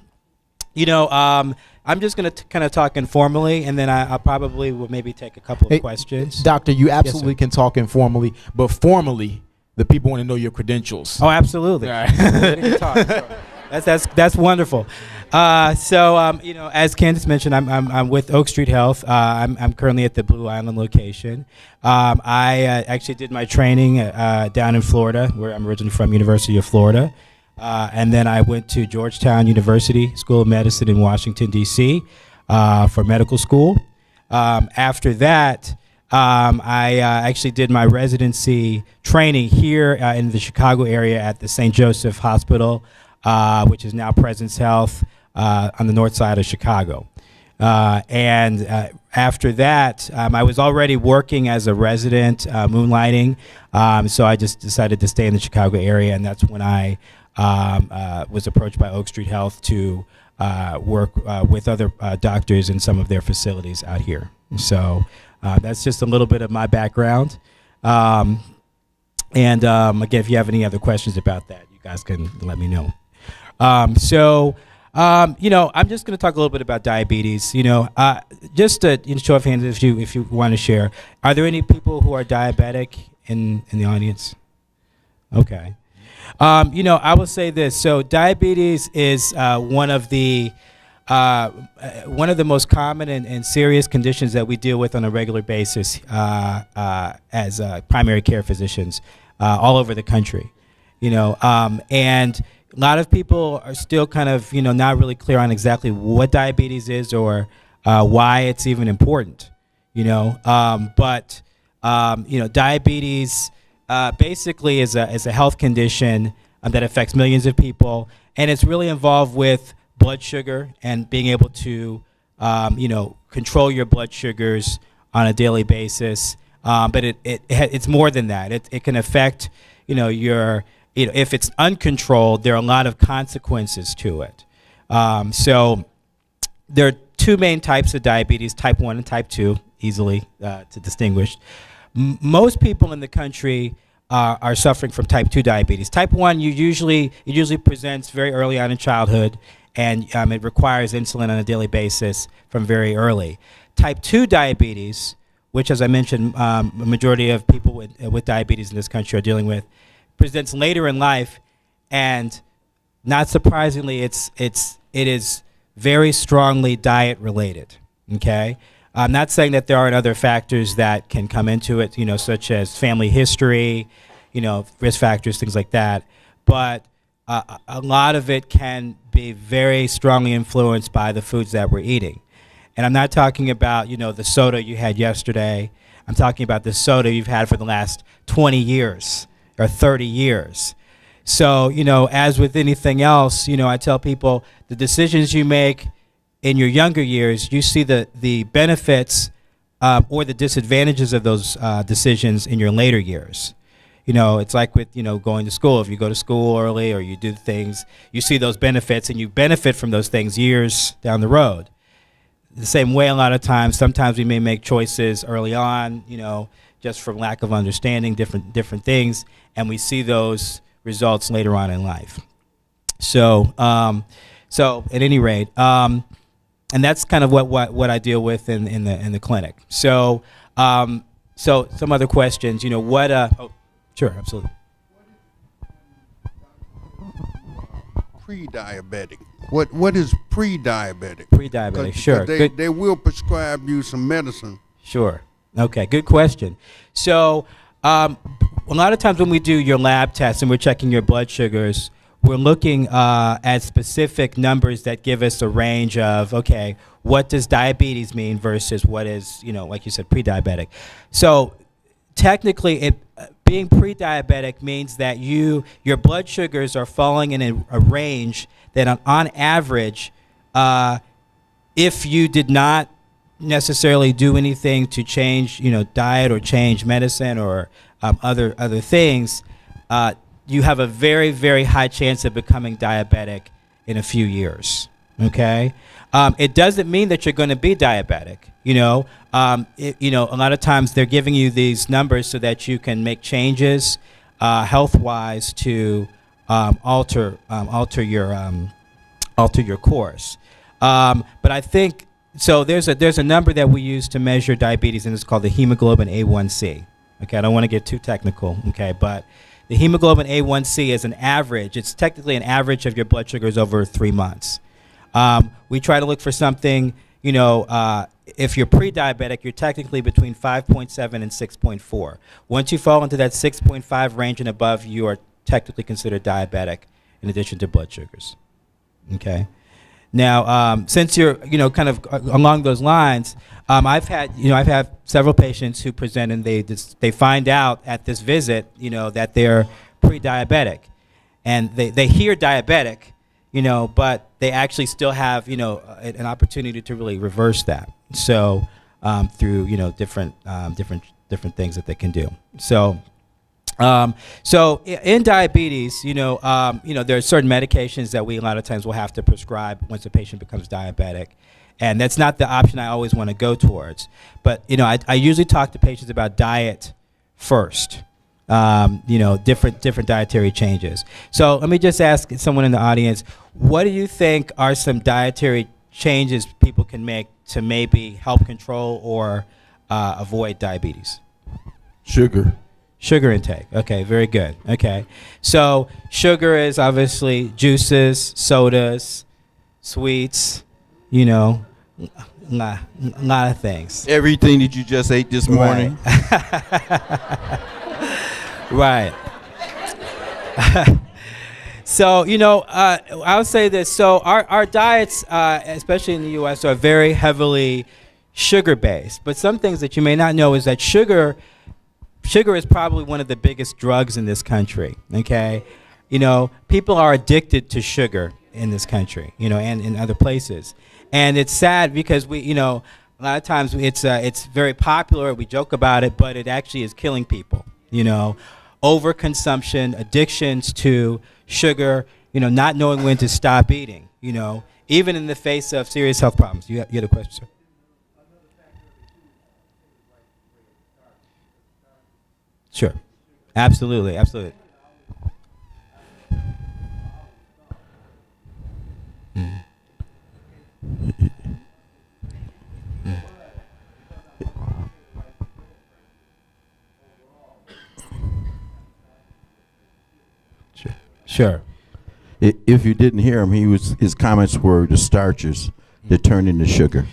just going to kind of talk informally, and then I probably will maybe take a couple of questions. Doctor, you absolutely can talk informally, but formally, the people want to know your credentials. Oh, absolutely. All right. That's wonderful. As Candace mentioned, I'm with Oak Street Health. I'm currently at the Blue Island location. I actually did my training down in Florida, where I'm originally from, University of Florida. And then I went to Georgetown University School of Medicine in Washington, D.C. For medical school. After that, I actually did my residency training here in the Chicago area at the St. Joseph Hospital, which is now Presence Health on the north side of Chicago. And after that, I was already working as a resident, moonlighting, so I just decided to stay in the Chicago area, and that's when I was approached by Oak Street Health to work with other doctors in some of their facilities out here. So that's just a little bit of my background. Again, if you have any other questions about that, you guys can let me know. I'm just going to talk a little bit about diabetes. Just to show of hands, if you want to share, are there any people who are diabetic in the audience? Okay. I will say this. So diabetes is one of the most common and serious conditions that we deal with on a regular basis as primary care physicians all over the country. And a lot of people are still kind of, not really clear on exactly what diabetes is or why it's even important, but diabetes basically is a health condition that affects millions of people, and it's really involved with blood sugar and being able to, control your blood sugars on a daily basis. But it's more than that. It can affect, if it's uncontrolled, there are a lot of consequences to it. So there are two main types of diabetes, type 1 and type 2, easily to distinguish. Most people in the country are suffering from type 2 diabetes. Type 1, it usually presents very early on in childhood, and it requires insulin on a daily basis from very early. Type 2 diabetes, which, as I mentioned, a majority of people with diabetes in this country are dealing with, presents later in life, and not surprisingly, it is very strongly diet related. Okay, I'm not saying that there aren't other factors that can come into it, such as family history, risk factors, things like that. But a lot of it can be very strongly influenced by the foods that we're eating. And I'm not talking about, the soda you had yesterday. I'm talking about the soda you've had for the last 20 years or 30 years. So, as with anything else, I tell people the decisions you make in your younger years, you see the benefits or the disadvantages of those decisions in your later years. It's like with, going to school. If you go to school early or you do things, you see those benefits and you benefit from those things years down the road. The same way, a lot of times, sometimes we may make choices early on, just from lack of understanding different things, and we see those results later on in life. So at any rate, and that's kind of what I deal with in the clinic. So some other questions, sure, absolutely. Pre-diabetic. What is pre-diabetic? Pre-diabetic, sure. They will prescribe you some medicine. Sure. Okay, good question. So a lot of times when we do your lab tests and we're checking your blood sugars, we're looking at specific numbers that give us a range of, okay, what does diabetes mean versus what is, like you said, pre-diabetic. So technically, being pre-diabetic means that your blood sugars are falling in a range that on average, if you did not necessarily do anything to change, diet or change medicine or other things, you have a very, very high chance of becoming diabetic in a few years. Okay, it doesn't mean that you're going to be diabetic. A lot of times they're giving you these numbers so that you can make changes health-wise to alter your course. But I think so. There's a number that we use to measure diabetes, and it's called the hemoglobin A1C. Okay, I don't want to get too technical. Okay, but the hemoglobin A1C is an average. It's technically an average of your blood sugars over 3 months. We try to look for something. If you're pre-diabetic, you're technically between 5.7 and 6.4. Once you fall into that 6.5 range and above, you are technically considered diabetic in addition to blood sugars. Okay. Now, since you're, kind of along those lines, I've had several patients who present and they find out at this visit, that they're pre-diabetic, and they hear diabetic, but they actually still have, an opportunity to really reverse that. So through, different things that they can do. So in diabetes, there are certain medications that we a lot of times will have to prescribe once a patient becomes diabetic. And that's not the option I always want to go towards. But, I usually talk to patients about diet first, different dietary changes. So let me just ask someone in the audience, what do you think are some dietary changes people can make to maybe help control or avoid diabetes? Sugar intake. Okay, very good. Okay. So sugar is obviously juices, sodas, sweets, a lot of things. Everything that you just ate this morning. Right. So, I'll say this. So our diets, especially in the U.S., are very heavily sugar-based. But some things that you may not know is that sugar is probably one of the biggest drugs in this country, okay? People are addicted to sugar in this country, and in other places. And it's sad because a lot of times it's very popular, we joke about it, but it actually is killing people, overconsumption, addictions to sugar, not knowing when to stop eating, even in the face of serious health problems. You had a question, sir? Sure. Absolutely. Absolutely. Mm. Sure. If you didn't hear him, his comments were the starches that turn into sugar.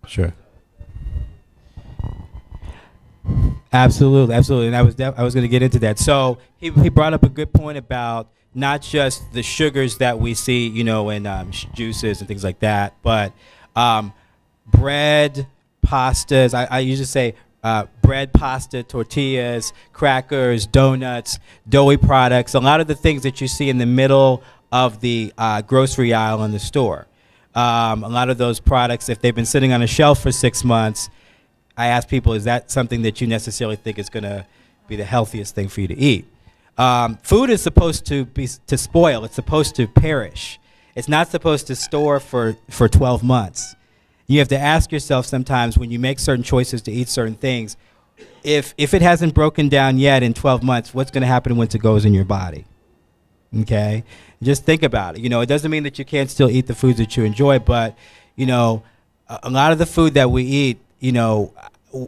Sure. Absolutely, absolutely, and I was going to get into that. So he brought up a good point about not just the sugars that we see, in juices and things like that, but bread, pastas. I usually say bread, pasta, tortillas, crackers, donuts, doughy products. A lot of the things that you see in the middle of the grocery aisle in the store. A lot of those products, if they've been sitting on a shelf for 6 months, I ask people, is that something that you necessarily think is going to be the healthiest thing for you to eat? Food is supposed to spoil. It's supposed to perish. It's not supposed to store for 12 months. You have to ask yourself sometimes when you make certain choices to eat certain things, if it hasn't broken down yet in 12 months, what's going to happen once it goes in your body? Okay? Just think about it. It doesn't mean that you can't still eat the foods that you enjoy, but, a lot of the food that we eat, a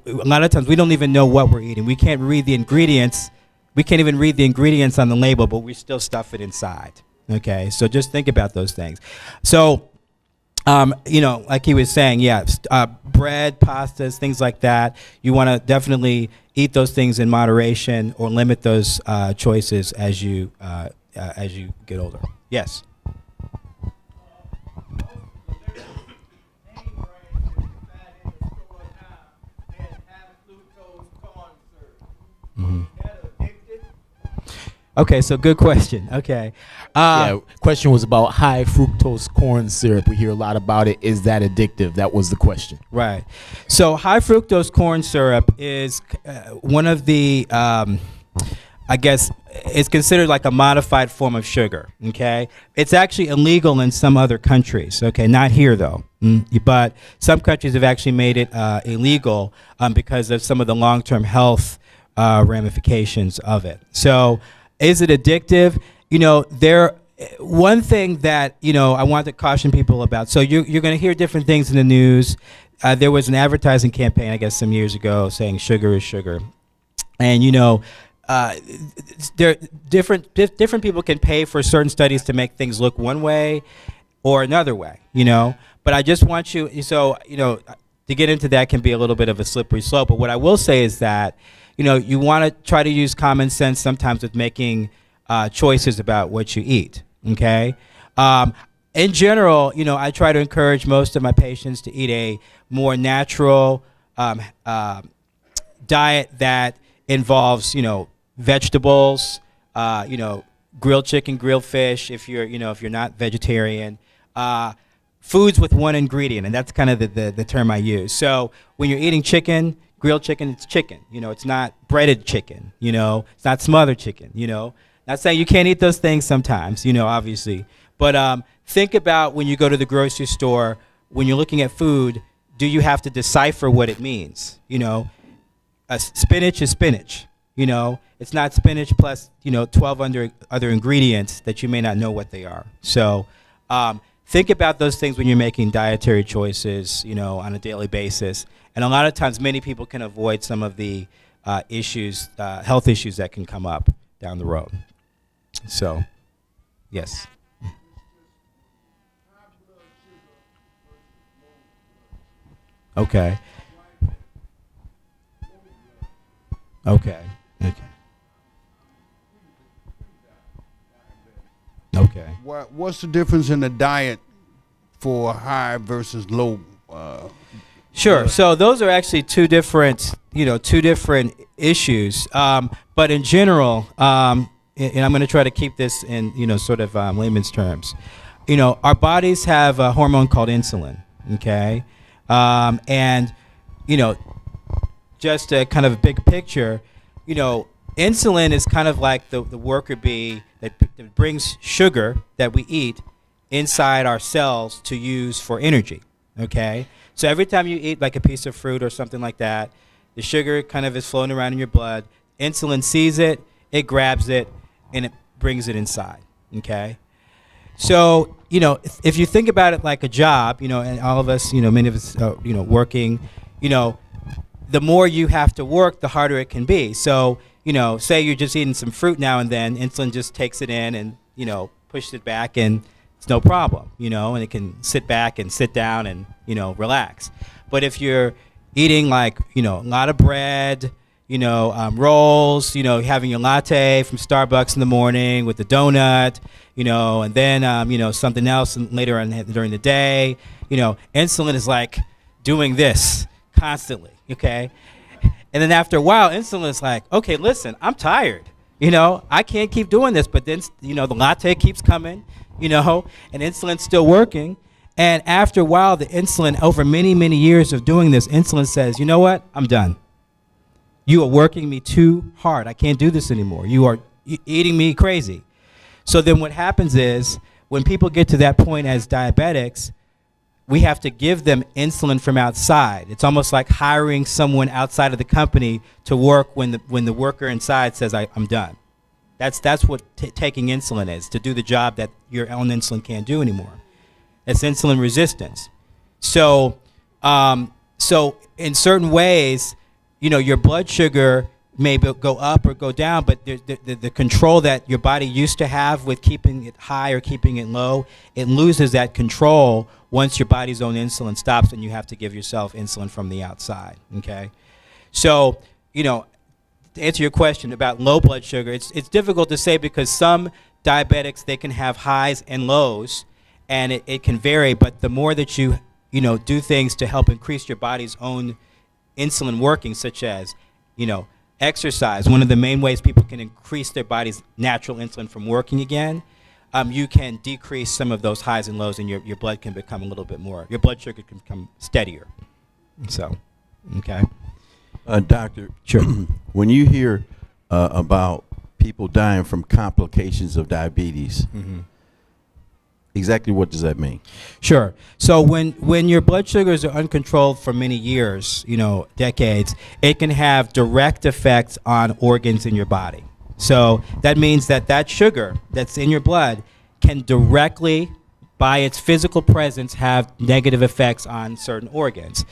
lot of times we don't even know what we're eating. We can't read the ingredients. We can't even read the ingredients on the label, but we still stuff it inside. Okay? So just think about those things. So, like he was saying, bread, pastas, things like that. You want to definitely eat those things in moderation or limit those choices as you get older. Yes. Mm-hmm. Okay, so good question. Okay. Question was about high fructose corn syrup. We hear a lot about it. Is that addictive? That was the question. Right. So high fructose corn syrup is one of the, I guess, it's considered like a modified form of sugar. Okay. It's actually illegal in some other countries. Okay. Not here though. But some countries have actually made it illegal because of some of the long-term health ramifications of it. So, is it addictive? One thing that, I want to caution people about. So you're going to hear different things in the news. There was an advertising campaign, I guess, some years ago saying sugar is sugar. And, there different people can pay for certain studies to make things look one way or another way, But I just want you, to get into that can be a little bit of a slippery slope. But what I will say is that, you want to try to use common sense sometimes with making choices about what you eat, okay? In general, I try to encourage most of my patients to eat a more natural diet that involves, vegetables, grilled chicken, grilled fish, if you're not vegetarian, foods with one ingredient, and that's kind of the term I use. So when you're eating chicken, grilled chicken, it's chicken. It's not breaded chicken. It's not smothered chicken. Not saying you can't eat those things sometimes, obviously. But think about when you go to the grocery store, when you're looking at food, do you have to decipher what it means? Spinach is spinach. It's not spinach plus 12 other ingredients that you may not know what they are. So think about those things when you're making dietary choices, on a daily basis. And a lot of times, many people can avoid some of the issues, health issues that can come up down the road. So, yes. Okay. Okay. Okay. Okay. What's the difference in the diet for high versus low? Sure. So those are actually two different issues. But in general, and I'm going to try to keep this in, sort of layman's terms. Our bodies have a hormone called insulin, okay? And, just a kind of a big picture, insulin is kind of like the worker bee that brings sugar that we eat inside our cells to use for energy, okay? So every time you eat like a piece of fruit or something like that, the sugar kind of is floating around in your blood. Insulin sees it, it grabs it, and it brings it inside, okay? So, if you think about it like a job, and all of us, many of us, working, the more you have to work, the harder it can be. So, say you're just eating some fruit now and then, insulin just takes it in and, pushes it back, and it's no problem, and it can sit back and sit down and, relax. But if you're eating like, a lot of bread, rolls, having your latte from Starbucks in the morning with the donut, and then, something else later on during the day, insulin is like doing this constantly, okay? And then after a while, insulin is like, okay, listen, I'm tired. I can't keep doing this. But then, the latte keeps coming, and insulin's still working. And after a while, the insulin, over many, many years of doing this, insulin says, you know what? I'm done. You are working me too hard. I can't do this anymore. You are eating me crazy. So then what happens is, when people get to that point as diabetics, we have to give them insulin from outside. It's almost like hiring someone outside of the company to work when the worker inside says, I'm done. That's what taking insulin is, to do the job that your own insulin can't do anymore. It's insulin resistance. So in certain ways, your blood sugar may go up or go down, but the control that your body used to have with keeping it high or keeping it low, it loses that control once your body's own insulin stops and you have to give yourself insulin from the outside, okay? So, to answer your question about low blood sugar, it's difficult to say because some diabetics, they can have highs and lows, and it can vary, but the more that you do things to help increase your body's own insulin working, such as, exercise, one of the main ways people can increase their body's natural insulin from working again, you can decrease some of those highs and lows, and your blood can become a little bit more, your blood sugar can become steadier. So, okay. Doctor, Sure. when you hear about people dying from complications of diabetes, exactly what does that mean? Sure. So when your blood sugars are uncontrolled for many years, decades, it can have direct effects on organs in your body. So that means that sugar that's in your blood can directly, by its physical presence, have negative effects on certain organs.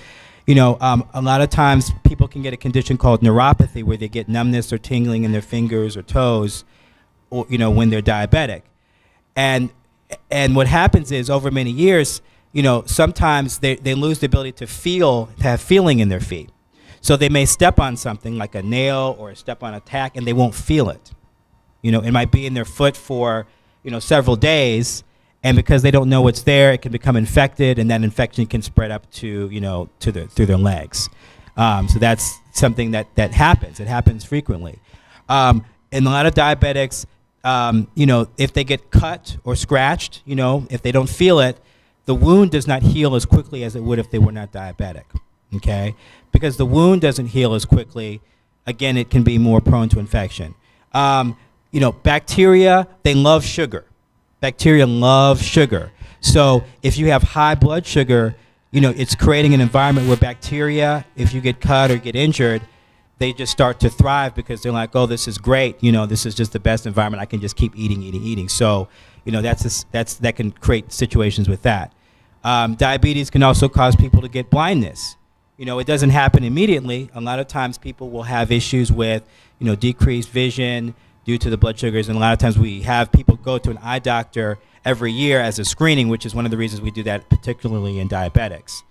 A lot of times people can get a condition called neuropathy, where they get numbness or tingling in their fingers or toes, or, when they're diabetic. And what happens is, over many years, sometimes they lose the ability to have feeling in their feet. So they may step on something like a nail or step on a tack, and they won't feel it. It might be in their foot for, several days, and because they don't know what's there, it can become infected, and that infection can spread up to, through their legs. So that's something that happens. It happens frequently. And a lot of diabetics, if they get cut or scratched, if they don't feel it, the wound does not heal as quickly as it would if they were not diabetic, okay? Because the wound doesn't heal as quickly, again, it can be more prone to infection. Bacteria, they love sugar. Bacteria love sugar. So if you have high blood sugar, it's creating an environment where bacteria, if you get cut or get injured, they just start to thrive because they're like, oh, this is great. This is just the best environment. I can just keep eating. So, that can create situations with that. Diabetes can also cause people to get blindness. It doesn't happen immediately. A lot of times people will have issues with, decreased vision due to the blood sugars. And a lot of times we have people go to an eye doctor every year as a screening, which is one of the reasons we do that, particularly in diabetics.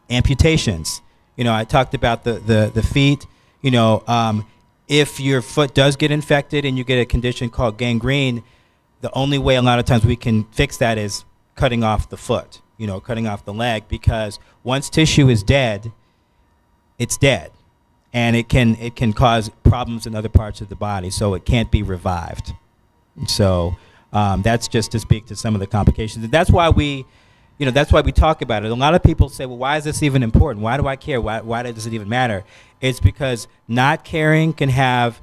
Amputations. I talked about the feet. If your foot does get infected and you get a condition called gangrene, the only way a lot of times we can fix that is cutting off the foot, cutting off the leg, because once tissue is dead, it's dead. and it can cause problems in other parts of the body, so it can't be revived. So that's just to speak to some of the complications, and that's why we talk about it. A lot of people say, well, why is this even important? Why do I care? Why does it even matter? It's because not caring can have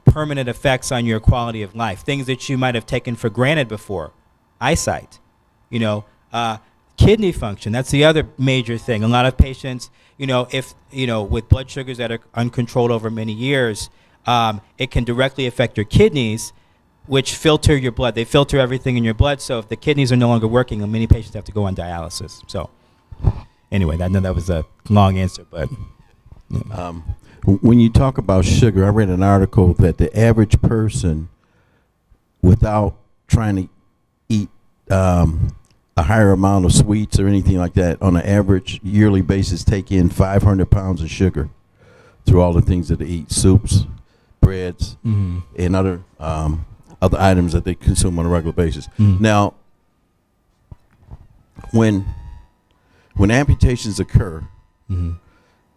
permanent effects on your quality of life, things that you might have taken for granted before. Eyesight, kidney function, that's the other major thing. A lot of patients, if with blood sugars that are uncontrolled over many years, it can directly affect your kidneys, which filter your blood. They filter everything in your blood, so if the kidneys are no longer working, many patients have to go on dialysis. So anyway, I know that was a long answer, but When you talk about sugar, I read an article that the average person, without trying to eat a higher amount of sweets or anything like that, on an average yearly basis, take in 500 pounds of sugar through all the things that they eat, soups, breads, and other items that they consume on a regular basis. Now, when amputations occur,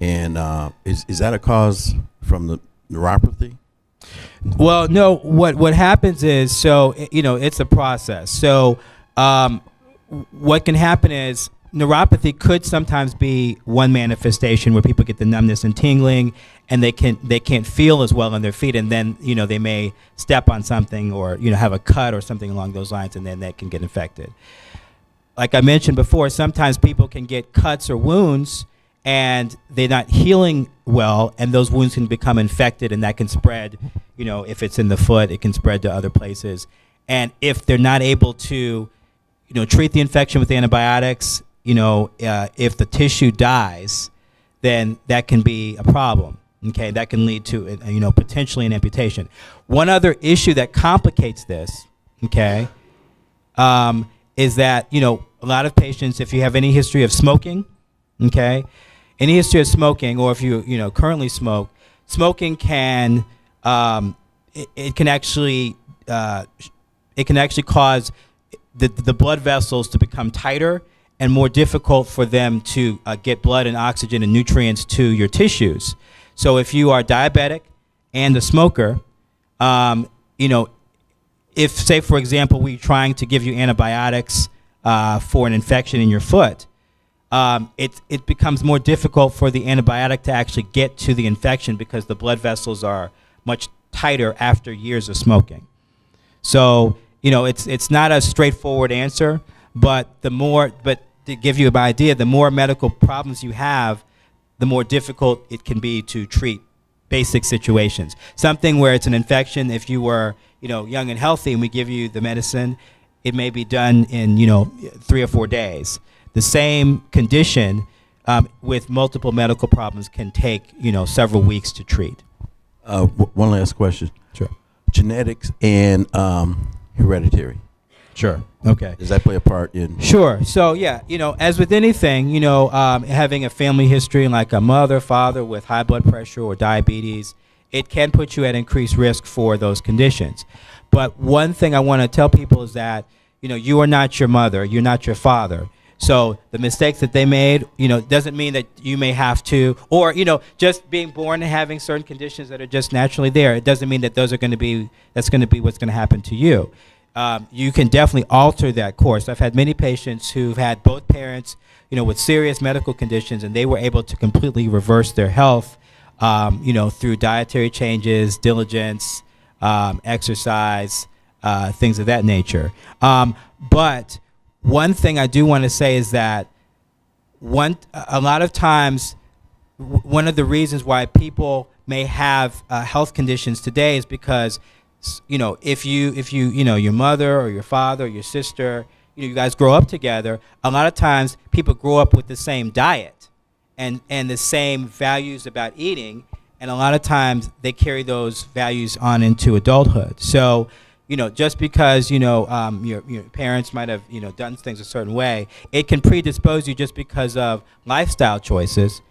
and is that a cause from the neuropathy? Well, no. What happens is, so it's a process. So what can happen is neuropathy could sometimes be one manifestation where people get the numbness and tingling, and they can't feel as well on their feet, and then they may step on something or have a cut or something along those lines, and then that can get infected. Like I mentioned before, sometimes people can get cuts or wounds and they're not healing well, and those wounds can become infected, and that can spread. If it's in the foot, it can spread to other places. And if they're not able to treat the infection with antibiotics, if the tissue dies, then that can be a problem. Okay, that can lead to potentially an amputation. One other issue that complicates this, okay, is that a lot of patients, if you have any history of smoking, okay, any history of smoking, or if you currently smoke, smoking can it can actually cause the blood vessels to become tighter and more difficult for them to get blood and oxygen and nutrients to your tissues. So if you are diabetic and a smoker, if, say, for example, we're trying to give you antibiotics for an infection in your foot, it becomes more difficult for the antibiotic to actually get to the infection because the blood vessels are much tighter after years of smoking. So, it's not a straightforward answer, but to give you an idea, the more medical problems you have, the more difficult it can be to treat basic situations. Something where it's an infection, if you were, young and healthy and we give you the medicine, it may be done in, 3 or 4 days. The same condition with multiple medical problems can take, several weeks to treat. One last question. Sure. Genetics and hereditary. Sure. Okay. Does that play a part in? Sure. So yeah, as with anything, having a family history like a mother, father with high blood pressure or diabetes, it can put you at increased risk for those conditions. But one thing I want to tell people is that, you are not your mother, you're not your father. So the mistakes that they made, doesn't mean that you may have to, or, just being born and having certain conditions that are just naturally there, it doesn't mean that that's going to be what's going to happen to you. You can definitely alter that course. I've had many patients who've had both parents, with serious medical conditions, and they were able to completely reverse their health, through dietary changes, diligence, exercise, things of that nature. But one thing I do want to say is that a lot of times, one of the reasons why people may have health conditions today is because if your mother or your father or your sister, you guys grow up together, a lot of times people grow up with the same diet and the same values about eating, and a lot of times they carry those values on into adulthood. So, just because, your parents might have, done things a certain way, it can predispose you just because of lifestyle choices.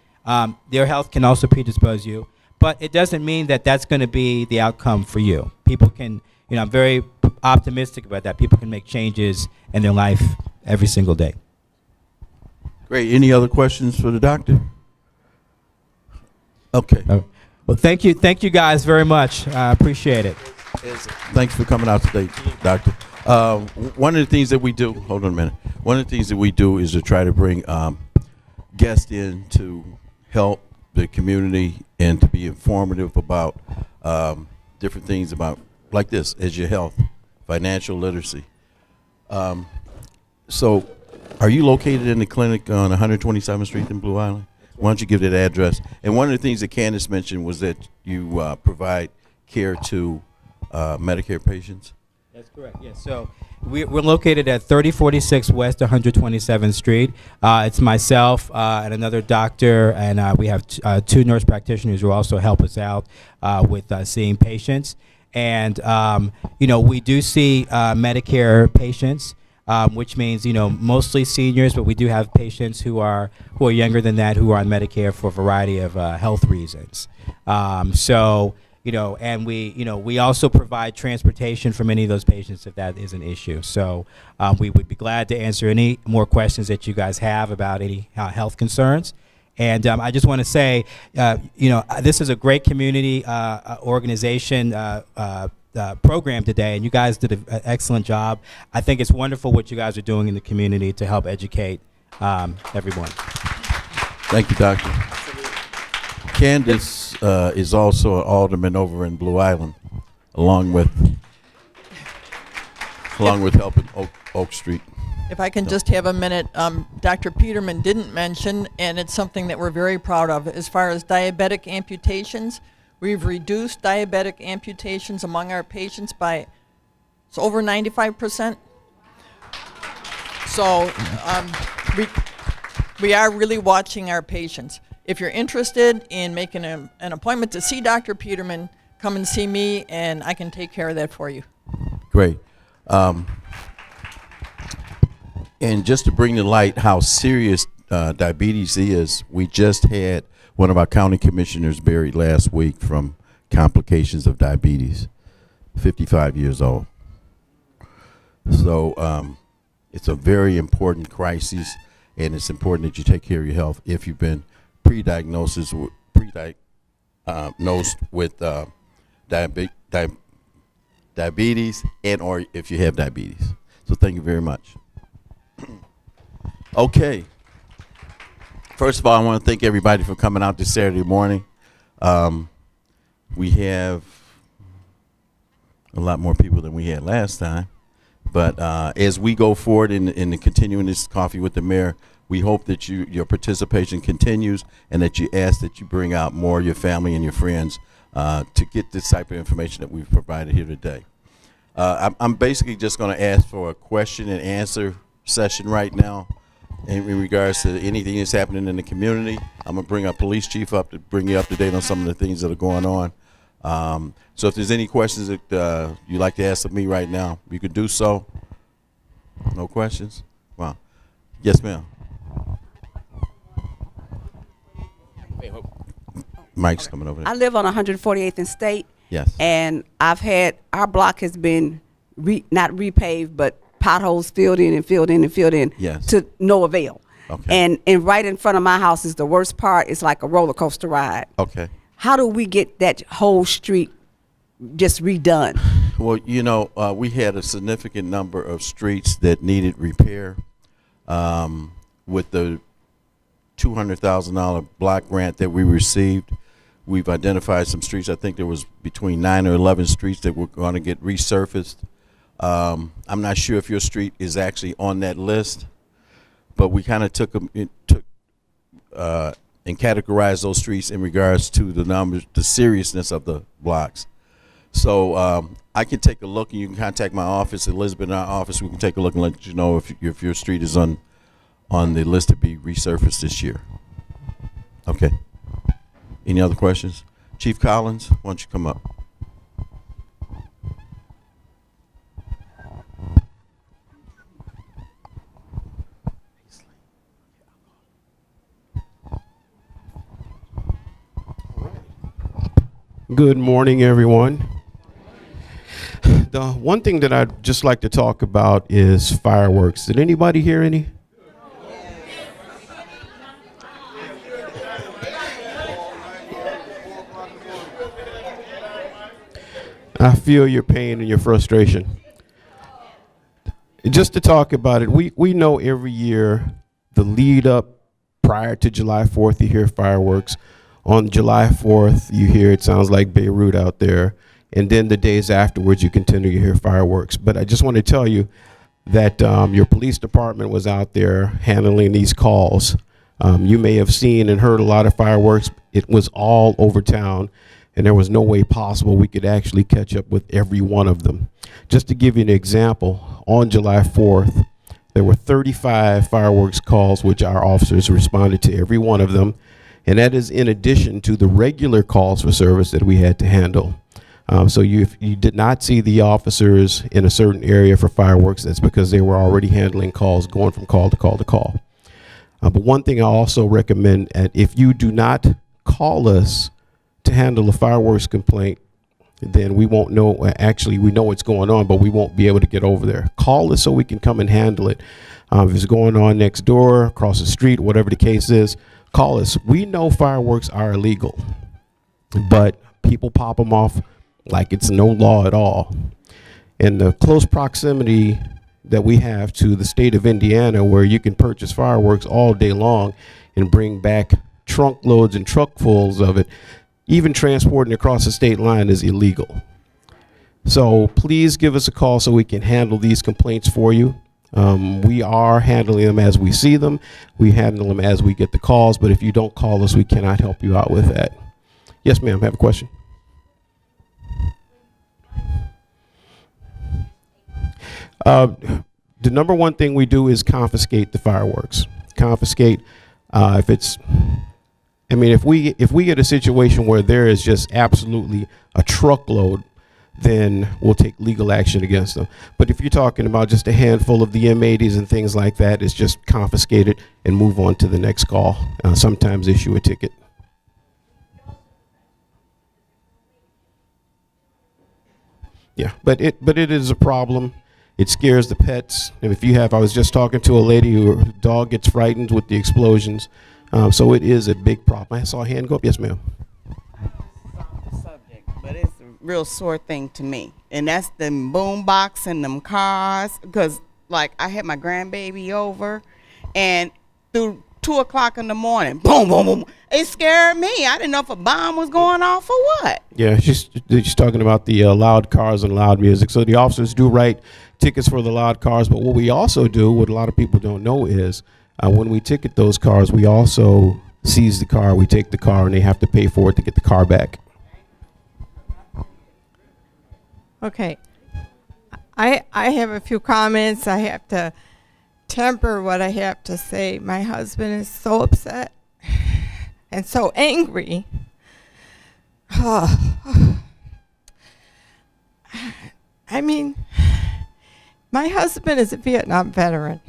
Their health can also predispose you. But it doesn't mean that that's going to be the outcome for you. People can, I'm very optimistic about that. People can make changes in their life every single day. Great. Any other questions for the doctor? Okay. Well, thank you guys very much. I appreciate it. Thanks for coming out today, Doctor. One of the things that we do, hold on a minute. One of the things that we do is to try to bring guests in to help the community and to be informative about different things about, like this, as your health, financial literacy. So, are you located in the clinic on 127th Street in Blue Island? Why don't you give that address? And one of the things that Candace mentioned was that you provide care to Medicare patients. That's correct. Yes. So we're located at 3046 West 127th Street. It's myself and another doctor, and we have two nurse practitioners who also help us out with seeing patients. And we do see Medicare patients. Which means, mostly seniors, but we do have patients who are younger than that who are on Medicare for a variety of health reasons. And we also provide transportation for many of those patients if that is an issue. So we would be glad to answer any more questions that you guys have about any health concerns. And I just want to say, this is a great community organization program today, and you guys did an excellent job. I think it's wonderful what you guys are doing in the community to help educate everyone. Thank you, Doctor. Candace is also an alderman over in Blue Island, along with helping Oak Street. If I can just have a minute, Dr. Peterman didn't mention, and it's something that we're very proud of, as far as diabetic amputations. We've reduced diabetic amputations among our patients by over 95%. So we are really watching our patients. If you're interested in making an appointment to see Dr. Peterman, come and see me, and I can take care of that for you. Great. And just to bring to light how serious diabetes is, we just had one of our county commissioners buried last week from complications of diabetes, 55 years old. So it's a very important crisis, and it's important that you take care of your health if you've been pre-diagnosed with diabetes and or if you have diabetes. So thank you very much. Okay. First of all, I want to thank everybody for coming out this Saturday morning. We have a lot more people than we had last time. But as we go forward in continuing this Coffee with the Mayor, we hope that your participation continues and that you ask that you bring out more of your family and your friends to get this type of information that we've provided here today. I'm basically just going to ask for a question and answer session right now in regards to anything that's happening in the community. I'm going to bring our police chief up to bring you up to date on some of the things that are going on. So if there's any questions that you'd like to ask of me right now, you could do so. No questions? Wow. Yes, ma'am. Mike's coming over there. I live on 148th and State. Yes. And our block has been not repaved, but potholes filled in and filled in and filled in. Yes. To no avail. Okay. And right in front of my house is the worst part. It's like a roller coaster ride. Okay. How do we get that whole street just redone? Well, we had a significant number of streets that needed repair. With the $200,000 block grant that we received, we've identified some streets. I think there was between 9 or 11 streets that were going to get resurfaced. I'm not sure if your street is actually on that list, but we kind of took and categorized those streets in regards to the numbers, the seriousness of the blocks. So I can take a look, and you can contact my office, Elizabeth, in our office. We can take a look and let you know if your street is on the list to be resurfaced this year. Okay. Any other questions? Chief Collins, why don't you come up? Good morning, everyone. The one thing that I'd just like to talk about is fireworks. Did anybody hear any? I feel your pain and your frustration. Just to talk about it, we know every year the lead up prior to July 4th, you hear fireworks. On July 4th, you hear it sounds like Beirut out there. And then the days afterwards, you continue to hear fireworks. But I just want to tell you that your police department was out there handling these calls. You may have seen and heard a lot of fireworks. It was all over town, and there was no way possible we could actually catch up with every one of them. Just to give you an example, on July 4th, there were 35 fireworks calls, which our officers responded to every one of them. And that is in addition to the regular calls for service that we had to handle. So if you did not see the officers in a certain area for fireworks, that's because they were already handling calls, going from call to call to call. But one thing I also recommend, if you do not call us to handle a fireworks complaint, then we won't know. Actually, we know what's going on, but we won't be able to get over there. Call us so we can come and handle it. If it's going on next door, across the street, whatever the case is, call us. We know fireworks are illegal, but people pop them off like it's no law at all. And the close proximity that we have to the state of Indiana, where you can purchase fireworks all day long and bring back trunk loads and truckfuls of it, even transporting across the state line is illegal. So please give us a call so we can handle these complaints for you. We are handling them as we see them. We handle them as we get the calls, but if you don't call us, we cannot help you out with that. Yes, ma'am, have a question? The number one thing we do is confiscate the fireworks. Confiscate, if we get a situation where there is just absolutely a truckload, then we'll take legal action against them. But if you're talking about just a handful of the M80s and things like that, it's just confiscate it and move on to the next call. Sometimes issue a ticket. Yeah, but it is a problem. It scares the pets. And I was just talking to a lady whose dog gets frightened with the explosions. So it is a big problem. I saw a hand go up. Yes, ma'am. Subject, but it's a real sore thing to me. And that's them boom box and them cars. Because, like, I had my grandbaby over, and through 2 o'clock in the morning, boom, boom, boom. It scared me. I didn't know if a bomb was going off or what. Yeah, she's talking about the loud cars and loud music. So the officers do write tickets for the loud cars, but what we also do, what a lot of people don't know is, when we ticket those cars, we also seize the car. We take the car, and they have to pay for it to get the car back. Okay. I have a few comments. I have to temper what I have to say. My husband is so upset and so angry. I mean, my husband is a Vietnam veteran.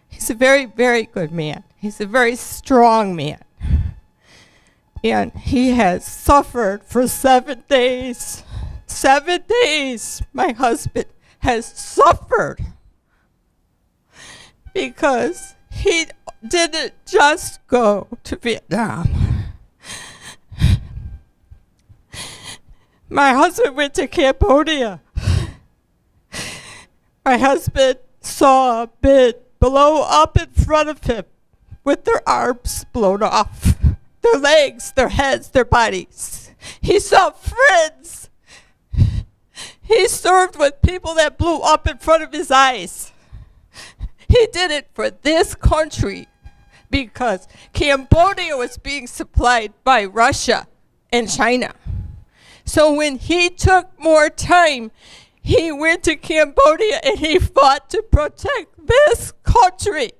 He's a very, very good man. He's a very strong man. And he has suffered for 7 days. 7 days, my husband has suffered because he didn't just go to Vietnam. My husband went to Cambodia. My husband saw men blow up in front of him with their arms blown off, their legs, their heads, their bodies. He saw friends. He served with people that blew up in front of his eyes. He did it for this country because Cambodia was being supplied by Russia and China. So when he took more time, he went to Cambodia and he fought to protect this country.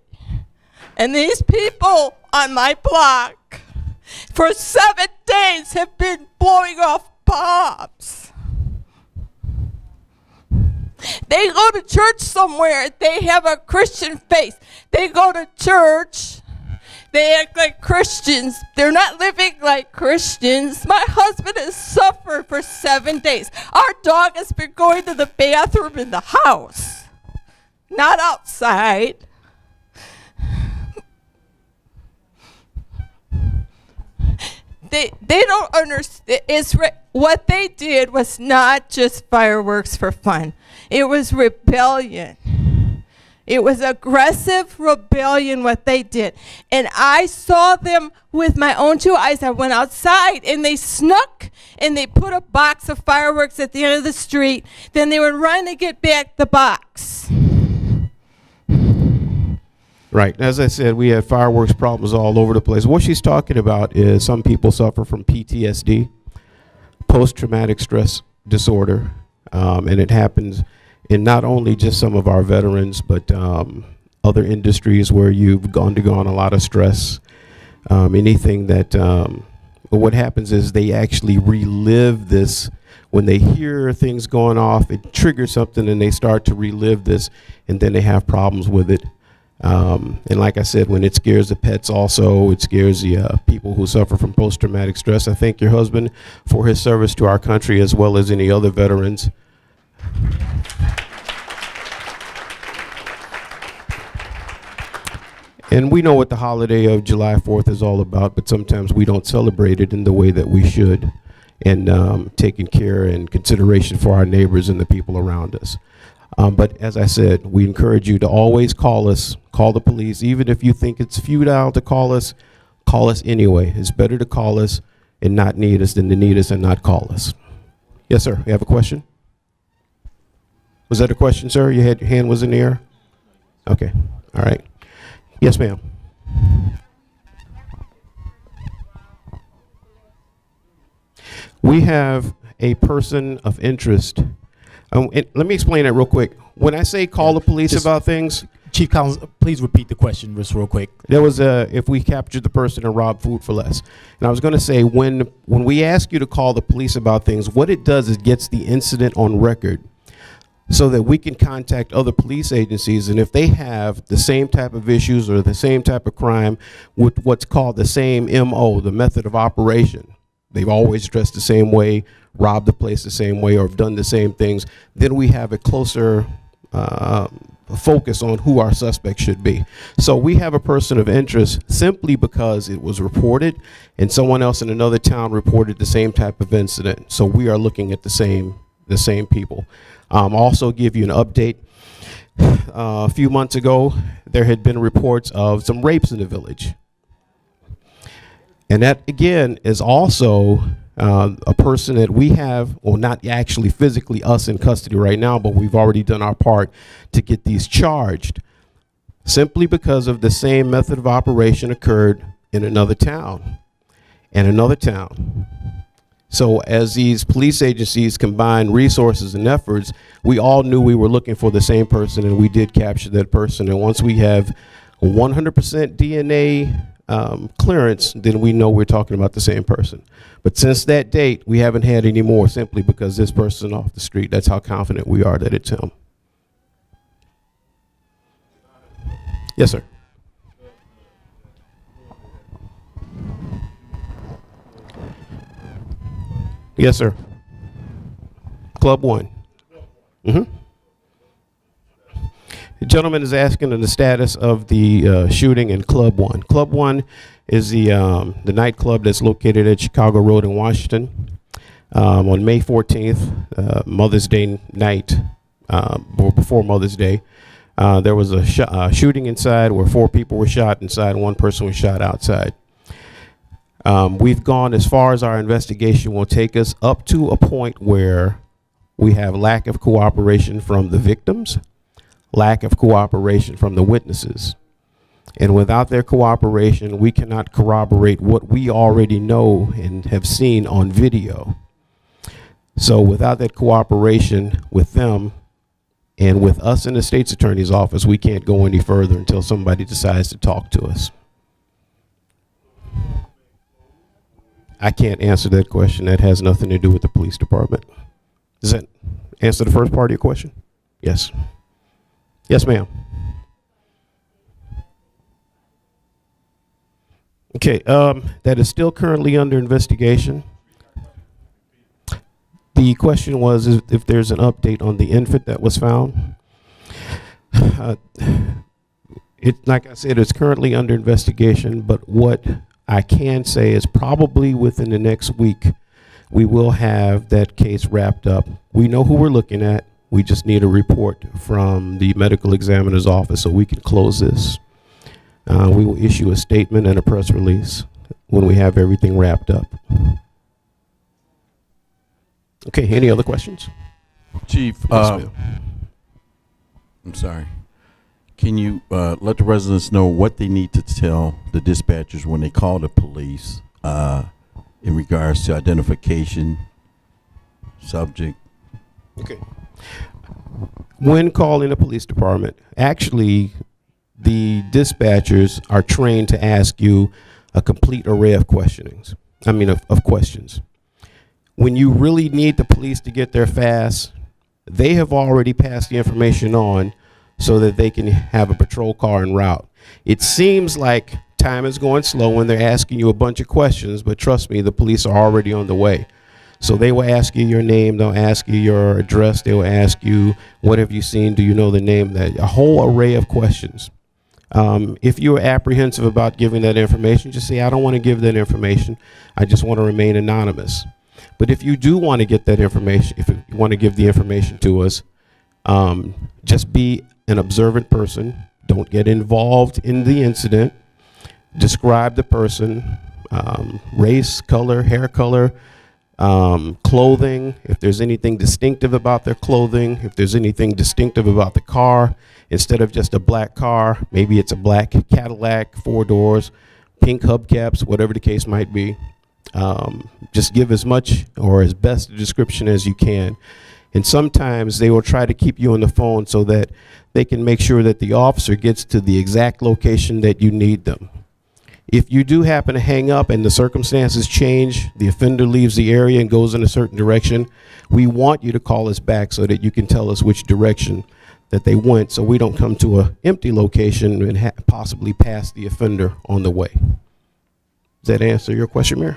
And these people on my block for 7 days have been blowing off bombs. They go to church somewhere. They have a Christian faith. They go to church. They act like Christians. They're not living like Christians. My husband has suffered for 7 days. Our dog has been going to the bathroom in the house, not outside. they don't understand. What they did was not just fireworks for fun. It was rebellion. It was aggressive rebellion what they did. And I saw them with my own two eyes. I went outside and they snuck and they put a box of fireworks at the end of the street. Then they would run to get back the box. Right. As I said, we have fireworks problems all over the place. What she's talking about is some people suffer from PTSD, post-traumatic stress disorder, and it happens in not only just some of our veterans, but other industries where you've undergone a lot of stress. Anything that, but what happens is they actually relive this. When they hear things going off, it triggers something and they start to relive this, and then they have problems with it. And like I said, when it scares the pets also, it scares the people who suffer from post-traumatic stress. I thank your husband for his service to our country as well as any other veterans. And we know what the holiday of July 4th is all about, but sometimes we don't celebrate it in the way that we should, and taking care and consideration for our neighbors and the people around us. But as I said, we encourage you to always call us, call the police. Even if you think it's futile to call us anyway. It's better to call us and not need us than to need us and not call us. Yes, sir. You have a question? Was that a question, sir? Your hand was in the air? Okay. All right. Yes, ma'am. We have a person of interest. And let me explain that real quick. When I say call the police about things, Chief Collins, please repeat the question just real quick. there was if we captured the person and robbed food for less. And I was going to say, when we ask you to call the police about things, what it does is gets the incident on record so that we can contact other police agencies, and if they have the same type of issues or the same type of crime with what's called the same MO, the method of operation, they've always dressed the same way, robbed the place the same way, or have done the same things, then we have a closer focus on who our suspect should be. So we have a person of interest simply because it was reported and someone else in another town reported the same type of incident. So we are looking at the same people. Also give you an update. A few months ago, there had been reports of some rapes in the village. And that, again, is also a person that we have, well, not actually physically us in custody right now, but we've already done our part to get these charged simply because of the same method of operation occurred in another town and another town. So as these police agencies combine resources and efforts, we all knew we were looking for the same person, and we did capture that person. And once we have 100% DNA clearance, then we know we're talking about the same person. But since that date, we haven't had any more simply because this person off the street. That's how confident we are that it's him. Yes, sir. Yes, sir. Club 1. The gentleman is asking the status of the shooting in Club 1. Club 1 is the nightclub that's located at Chicago Road in Washington. On May 14th, Mother's Day night, or before Mother's Day, there was a shooting inside where 4 people were shot inside and 1 person was shot outside. We've gone as far as our investigation will take us, up to a point where we have lack of cooperation from the victims, lack of cooperation from the witnesses. And without their cooperation, we cannot corroborate what we already know and have seen on video. So without that cooperation with them and with us in the state's attorney's office, we can't go any further until somebody decides to talk to us. I can't answer that question. That has nothing to do with the police department. Does that answer the first part of your question? Yes. Yes, ma'am. Okay, that is still currently under investigation. The question was if there's an update on the infant that was found. Like I said, it's currently under investigation, but what I can say is probably within the next week, we will have that case wrapped up. We know who we're looking at. We just need a report from the medical examiner's office so we can close this. We will issue a statement and a press release when we have everything wrapped up. Okay, any other questions? Chief, Yes, ma'am. I'm sorry. Can you let the residents know what they need to tell the dispatchers when they call the police in regards to identification, subject? Okay. When calling the police department, actually, the dispatchers are trained to ask you a complete array of questionings. Of questions. When you really need the police to get there fast, they have already passed the information on so that they can have a patrol car en route. It seems like time is going slow when they're asking you a bunch of questions, but trust me, the police are already on the way. So they will ask you your name, they'll ask you your address, they will ask you, what have you seen, do you know the name, a whole array of questions. If you're apprehensive about giving that information, just say, I don't want to give that information, I just want to remain anonymous. But if you do want to get that information, if you want to give the information to us, just be an observant person. Don't get involved in the incident. Describe the person, race, color, hair color, clothing, if there's anything distinctive about their clothing, if there's anything distinctive about the car. Instead of just a black car, maybe it's a black Cadillac, 4 doors, pink hubcaps, whatever the case might be. Just give as much or as best a description as you can. And sometimes they will try to keep you on the phone so that they can make sure that the officer gets to the exact location that you need them. If you do happen to hang up and the circumstances change, the offender leaves the area and goes in a certain direction, we want you to call us back so that you can tell us which direction that they went, so we don't come to an empty location and possibly pass the offender on the way. Does that answer your question, Mayor?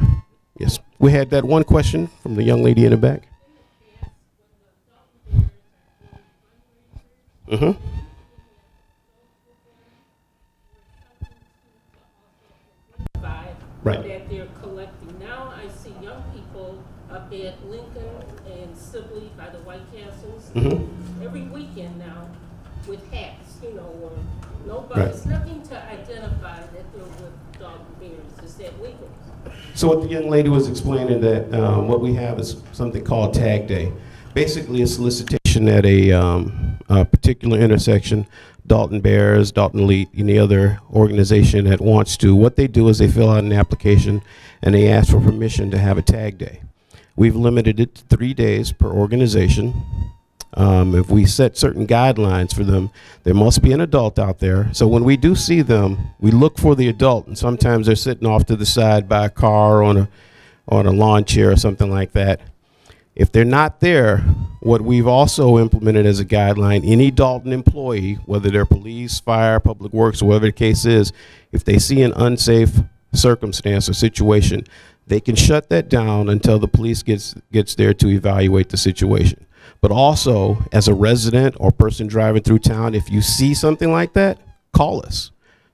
Yes. We had that one question from the young lady in the back. Mm-hmm. Right. That they're collecting. Now I see young people up at Lincoln and Sibley by the White Castles every weekend now with hats, or nobody. Right. It's nothing to identify that they're with dog bears. Is that legal? So what the young lady was explaining that what we have is something called Tag Day. Basically a solicitation at a particular intersection, Dalton Bears, Dalton Elite, any other organization that wants to. What they do is they fill out an application and they ask for permission to have a Tag Day. We've limited it to 3 days per organization. If we set certain guidelines for them, there must be an adult out there. So when we do see them, we look for the adult, and sometimes they're sitting off to the side by a car or on a lawn chair or something like that. If they're not there, what we've also implemented as a guideline, any Dalton employee, whether they're police, fire, public works, or whatever the case is, if they see an unsafe circumstance or situation, they can shut that down until the police gets there to evaluate the situation. But also, as a resident or person driving through town, if you see something like that, call us.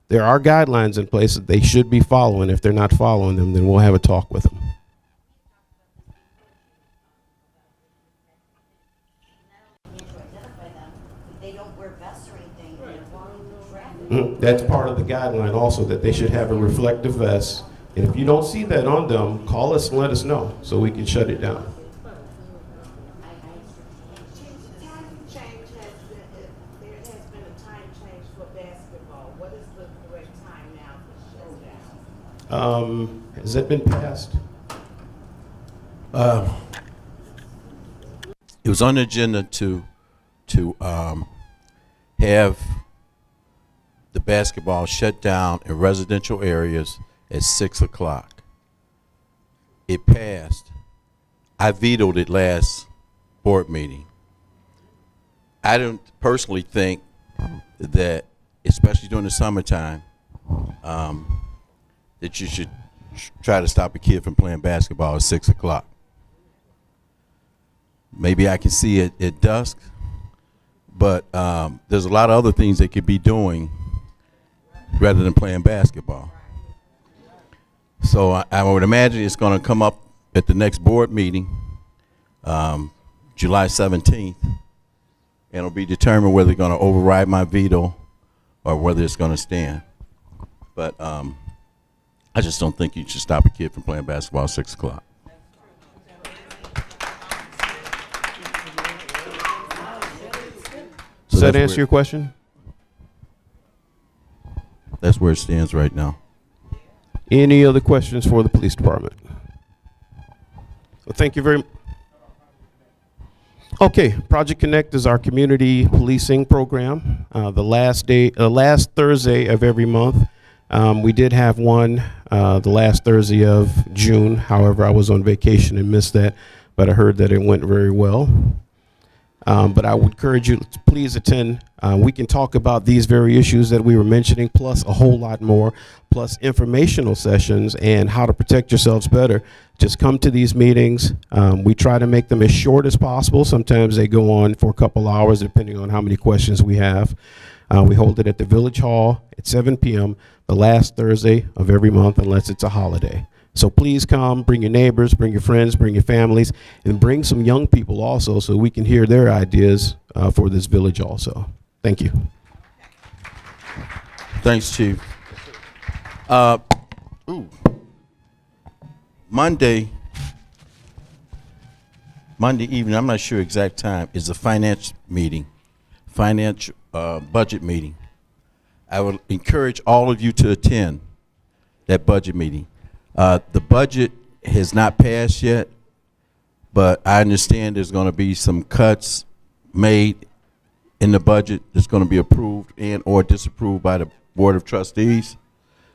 There are guidelines in place that they should be following. If they're not following them, then we'll have a talk with them. That's part of the guideline also, that they should have a reflective vest. And if you don't see that on them, call us and let us know so we can shut it down. There has been a time change for basketball. What is the correct time now for showdown? Has that been passed? It was on the agenda to have the basketball shut down in residential areas at 6 o'clock. It passed. I vetoed it last board meeting. I don't personally think that, especially during the summertime, that you should try to stop a kid from playing basketball at 6 o'clock. Maybe I can see it at dusk, but there's a lot of other things they could be doing rather than playing basketball. So I would imagine it's going to come up at the next board meeting, July 17th, and it'll be determined whether they're going to override my veto or whether it's going to stand. But I just don't think you should stop a kid from playing basketball at 6 o'clock. Does So that that's answer where- your question? That's where it stands right now. Any other questions for the police department? Well, thank you very much. Okay, Project Connect is our community policing program. The last Thursday of every month. We did have one the last Thursday of June. However, I was on vacation and missed that, but I heard that it went very well. But I would encourage you to please attend. We can talk about these very issues that we were mentioning, plus a whole lot more, plus informational sessions and how to protect yourselves better. Just come to these meetings. We try to make them as short as possible. Sometimes they go on for a couple hours, depending on how many questions we have. We hold it at the Village Hall at 7 p.m. the last Thursday of every month, unless it's a holiday. So please come, bring your neighbors, bring your friends, bring your families, and bring some young people also so we can hear their ideas for this village also. Thank you. Thanks, Chief. Monday evening, I'm not sure exact time, is the finance budget meeting. I would encourage all of you to attend that budget meeting. The budget has not passed yet, but I understand there's going to be some cuts made in the budget that's going to be approved and or disapproved by the Board of Trustees.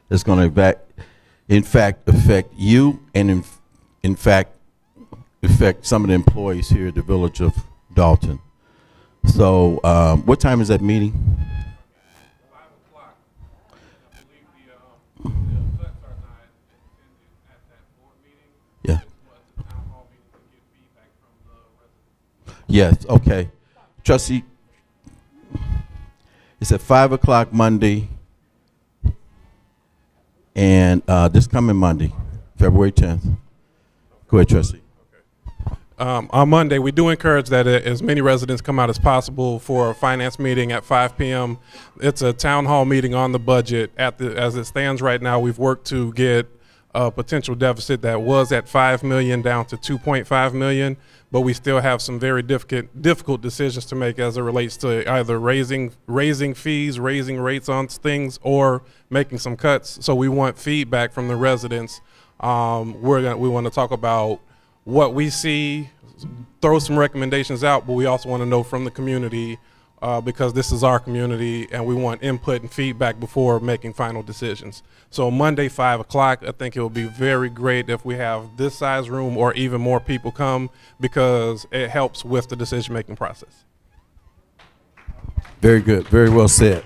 That's going to in fact affect you and in fact affect some of the employees here at the Village of Dalton. So what time is that meeting? 5 o'clock. I believe the cuts are not intended at that board meeting. Yeah. But the town hall meeting to get feedback from the residents. Yes, okay. Trustee, it's at 5 o'clock Monday, and this coming Monday, February 10th. Go ahead, Trustee. On Monday, we do encourage that as many residents come out as possible for a finance meeting at 5 p.m. It's a town hall meeting on the budget. As it stands right now, we've worked to get a potential deficit that was at $5 million down to $2.5 million, but we still have some very difficult decisions to make as it relates to either raising fees, raising rates on things, or making some cuts. So we want feedback from the residents. We want to talk about what we see, throw some recommendations out, but we also want to know from the community because this is our community and we want input and feedback before making final decisions. So Monday, 5 o'clock, I think it will be very great if we have this size room or even more people come because it helps with the decision-making process. Very good, very well said.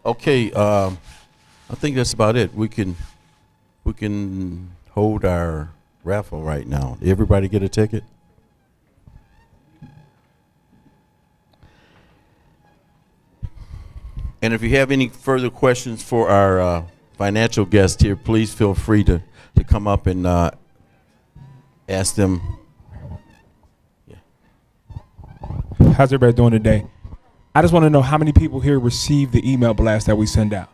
Okay, I think that's about it. We can hold our raffle right now. Everybody get a ticket? And if you have any further questions for our financial guest here, please feel free to come up and ask them. How's everybody doing today? I just want to know how many people here receive the email blast that we send out.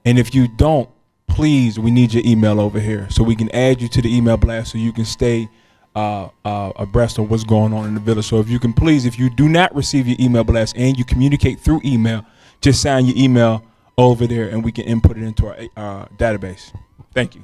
And if you don't, please, we need your email over here so we can add you to the email blast so you can stay abreast of what's going on in the village. So if you can please, if you do not receive your email blast and you communicate through email, just sign your email over there and we can input it into our database. Thank you.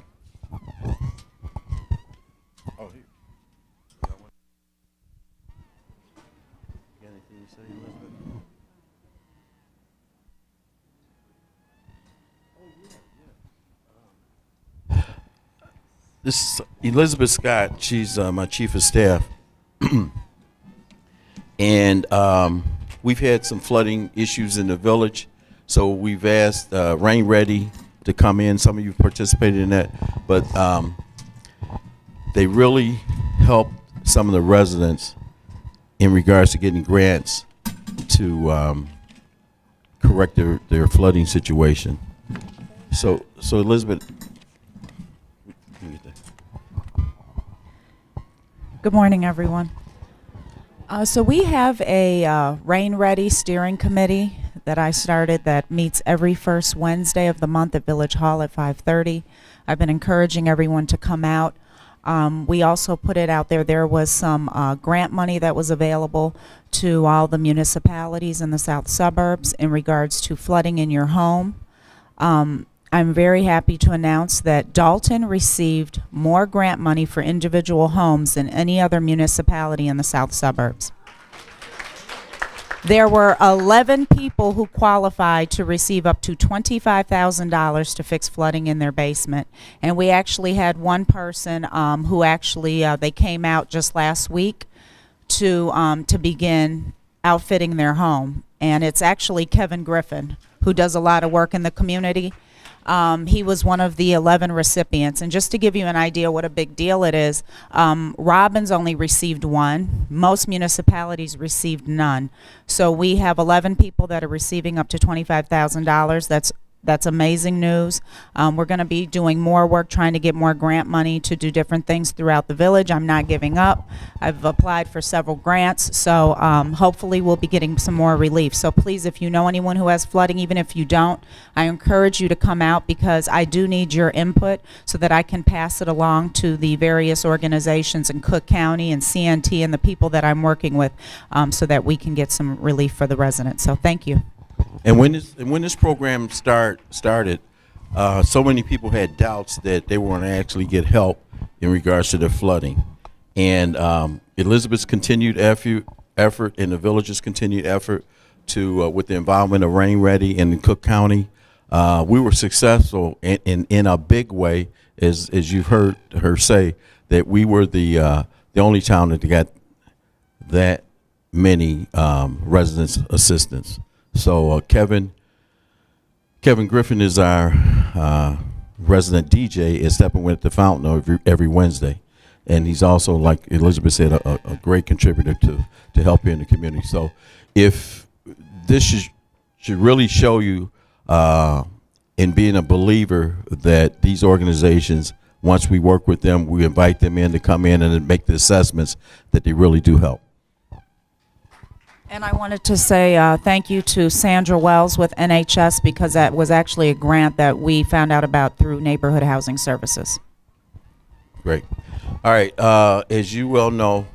This is Elizabeth Scott. She's my chief of staff. And we've had some flooding issues in the village. So we've asked Rain Ready to come in. Some of you participated in that. But they really helped some of the residents in regards to getting grants to correct their flooding situation. So Elizabeth. Good morning, everyone. So we have a Rain Ready Steering Committee that I started that meets every first Wednesday of the month at Village Hall at 5:30. I've been encouraging everyone to come out. We also put it out there. There was some grant money that was available to all the municipalities in the south suburbs in regards to flooding in your home. I'm very happy to announce that Dalton received more grant money for individual homes than any other municipality in the south suburbs. There were 11 people who qualified to receive up to $25,000 to fix flooding in their basement. And we actually had one person who actually, they came out just last week to begin outfitting their home. And it's actually Kevin Griffin, who does a lot of work in the community. He was one of the 11 recipients. And just to give you an idea what a big deal it is, Robbins only received one. Most municipalities received none. So we have 11 people that are receiving up to $25,000. That's amazing news. We're going to be doing more work trying to get more grant money to do different things throughout the village. I'm not giving up. I've applied for several grants, so hopefully we'll be getting some more relief. So please, if you know anyone who has flooding, even if you don't, I encourage you to come out because I do need your input so that I can pass it along to the various organizations in Cook County and CNT and the people that I'm working with so that we can get some relief for the residents. So thank you. And when this program started, so many people had doubts that they were going to actually get help in regards to the flooding. And Elizabeth's continued effort and the village's continued effort to with the involvement of Rain Ready in Cook County, we were successful in a big way, as you've heard her say, that we were the only town that got that many residents assistance. So Kevin Griffin is our resident DJ at Stepping at the Fountain every Wednesday, and he's also, like Elizabeth said, a great contributor to help you in the community. So if this should really show you in being a believer that these organizations, once we work with them, we invite them in to come in and make the assessments that they really do help. And I wanted to say thank you to Sandra Wells with NHS because that was actually a grant that we found out about through Neighborhood Housing Services. Great. All right. As you well know,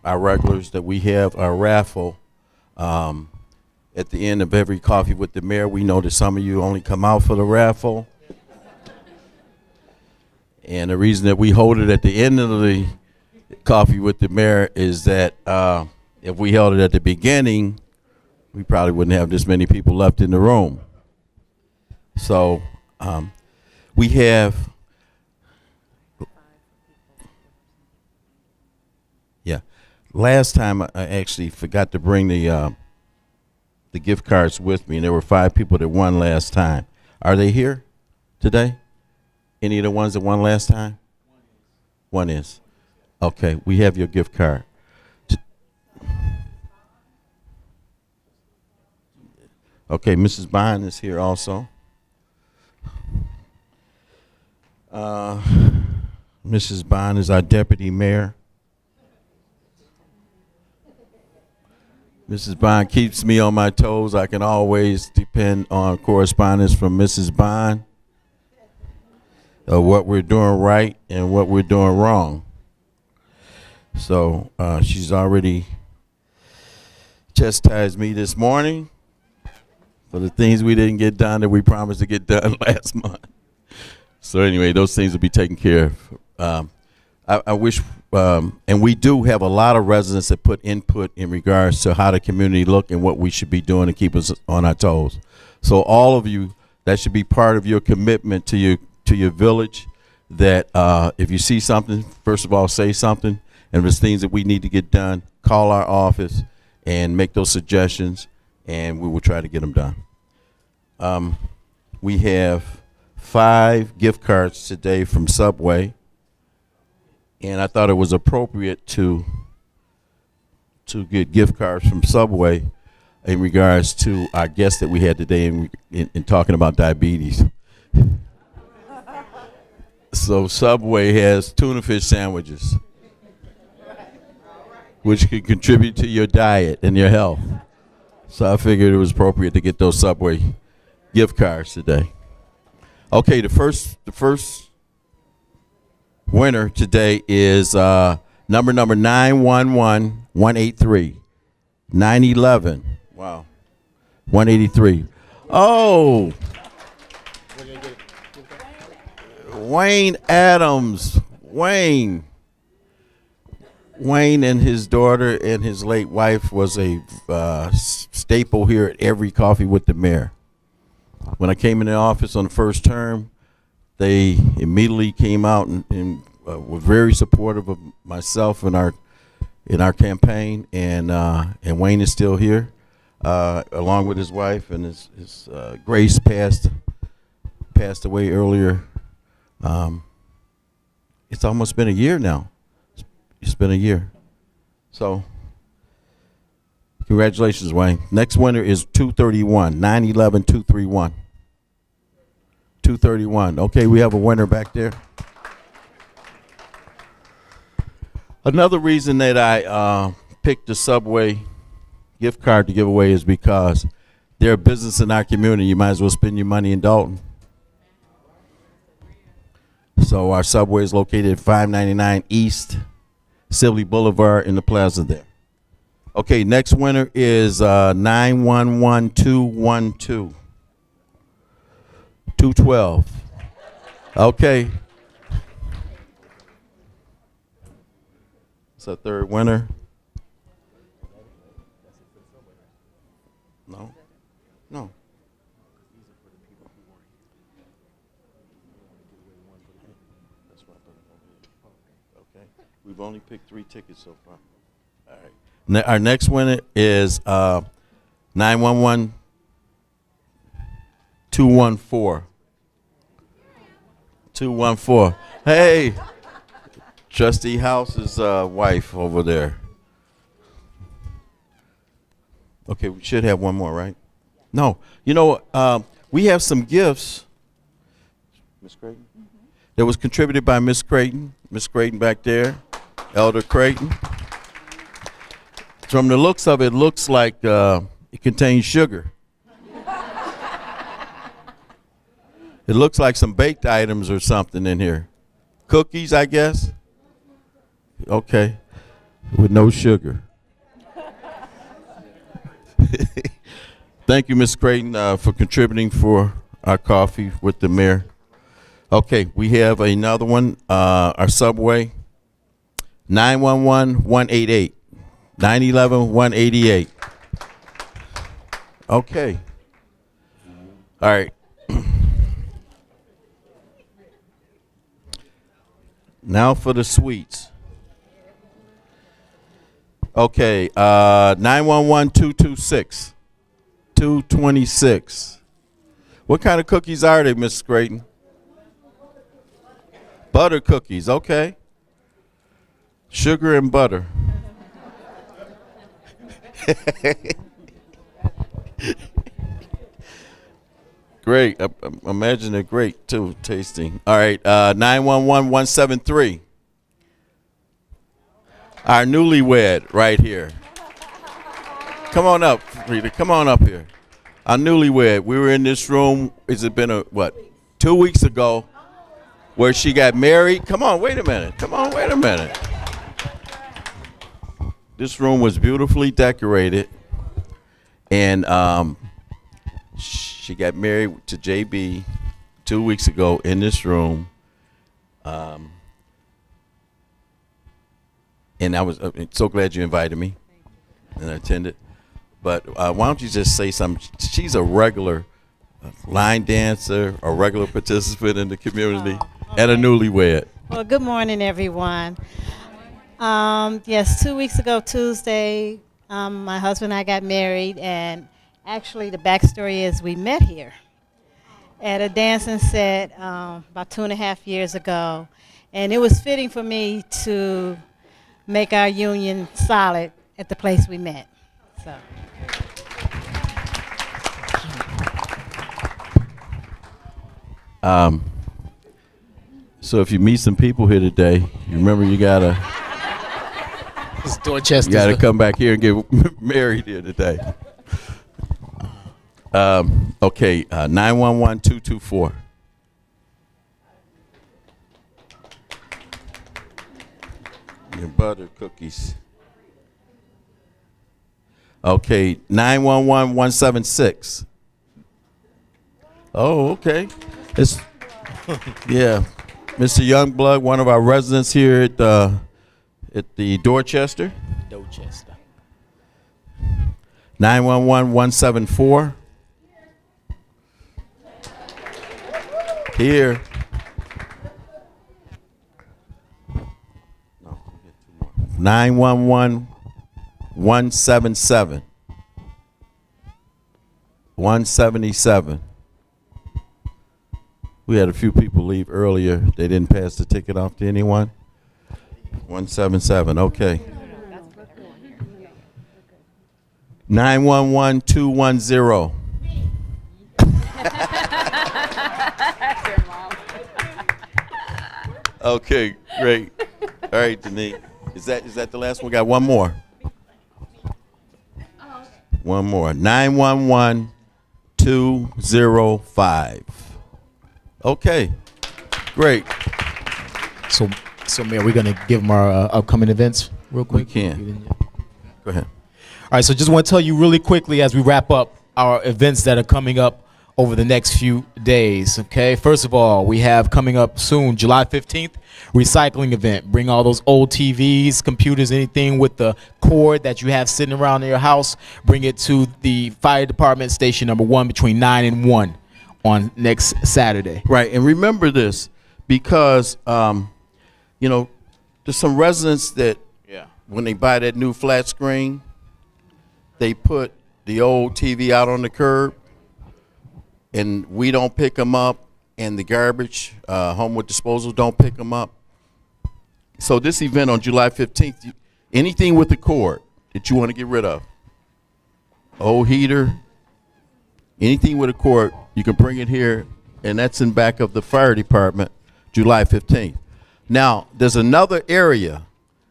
our regulars, that we have our raffle at the end of every Coffee with the Mayor. We know that some of you only come out for the raffle. And the reason that we hold it at the end of the Coffee with the Mayor is that if we held it at the beginning, we probably wouldn't have this many people left in the room. So we have, last time I actually forgot to bring the gift cards with me, and there were 5 people that won last time. Are they here today? Any of the ones that won last time? One is. Okay, we have your gift card. Okay, Mrs. Bond is here also. Mrs. Bond is our deputy mayor. Mrs. Bond keeps me on my toes. I can always depend on correspondence from Mrs. Bond of what we're doing right and what we're doing wrong. So she's already chastised me this morning for the things we didn't get done that we promised to get done last month. So anyway, those things will be taken care of. I wish, and we do have a lot of residents that put input in regards to how the community look and what we should be doing to keep us on our toes. So all of you, that should be part of your commitment to your village, that if you see something, first of all, say something. And if there's things that we need to get done, call our office and make those suggestions, and we will try to get them done. We have 5 gift cards today from Subway, and I thought it was appropriate to get gift cards from Subway in regards to our guest that we had today in talking about diabetes. So Subway has tuna fish sandwiches, which can contribute to your diet and your health. So I figured it was appropriate to get those Subway gift cards today. Okay, the first winner today is number 911183. 911. Wow. 183. Oh. Wayne Adams. Wayne and his daughter and his late wife was a staple here at every Coffee with the Mayor. When I came in the office on the first term, they immediately came out and were very supportive of myself and our campaign. And Wayne is still here, along with his wife, and his Grace passed away earlier. It's almost been a year now. It's been a year. So, congratulations, Wayne. Next winner is 231, 911 231. 231. Okay, we have a winner back there. Another reason that I picked the Subway gift card to give away is because they're a business in our community. You might as well spend your money in Dalton. So our Subway is located at 599 East Sibley Boulevard in the plaza there. Okay, next winner is 911212. 212. Okay. It's a third winner. No. No. Okay. We've only picked 3 tickets so far. All right. Our next winner is 911 214. 214. Hey, Trustee House's wife over there. Okay, we should have one more, right? No. You know, we have some gifts. Miss Creighton? That was contributed by Miss Creighton. Miss Creighton back there. Elder Creighton. From the looks of it, it looks like it contains sugar. It looks like some baked items or something in here. Cookies, I guess. Okay. With no sugar. Thank you, Ms. Creighton, for contributing for our Coffee with the Mayor. Okay, we have another one. Our Subway. 911-188. 911-188. Okay. All right. Now for the sweets. Okay, 911-226. 226. What kind of cookies are they, Miss Creighton? Butter cookies, okay. Sugar and butter. Great. I imagine they're great too, tasting. All right, 911-173. Our newlywed right here. Come on up, Rita. Come on up here. Our newlywed. We were in this room. Has it been 2 weeks ago, where she got married? Come on, wait a minute. Come on, wait a minute. This room was beautifully decorated, and she got married to JB 2 weeks ago in this room. And I was so glad you invited me, and I attended. But why don't you just say something? She's a regular line dancer, a regular participant in the community, and a newlywed. Well, good morning, everyone. Yes, 2 weeks ago, Tuesday, my husband and I got married, and actually the backstory is we met here at a dancing set about 2.5 years ago, and it was fitting for me to make our union solid at the place we met. So if you meet some people here today, you remember you gotta It's Dorchester. you gotta come back here and get married here today. Okay, 911-224. Your butter cookies. Okay, 911-176. Oh, okay. It's yeah, Mr. Youngblood, one of our residents here at the Dorchester. Dorchester. 911-174. Here. 911-177. 177. We had a few people leave earlier. They didn't pass the ticket off to anyone. 177. Okay. 911-210. Okay, great. All right, Denise. Is that the last one? We got one more. One more. 911-205. Okay, great. So Mayor, we're gonna give them our upcoming events real quick. We can. Go ahead. All right, so just want to tell you really quickly as we wrap up our events that are coming up over the next few days, okay? First of all, we have coming up soon, July 15th, recycling event. Bring all those old TVs, computers, anything with the cord that you have sitting around in your house, bring it to the fire department station number 1 between 9 and 1 on next Saturday. Right, and remember this, because, you know, there's some residents that, when they buy that new flat screen, they put the old TV out on the curb, and we don't pick them up, and the garbage, Homewood Disposal don't pick them up. So this event on July 15th, anything with a cord that you want to get rid of, old heater, anything with a cord, you can bring it here, and that's in back of the fire department, July 15th. Now, there's another area.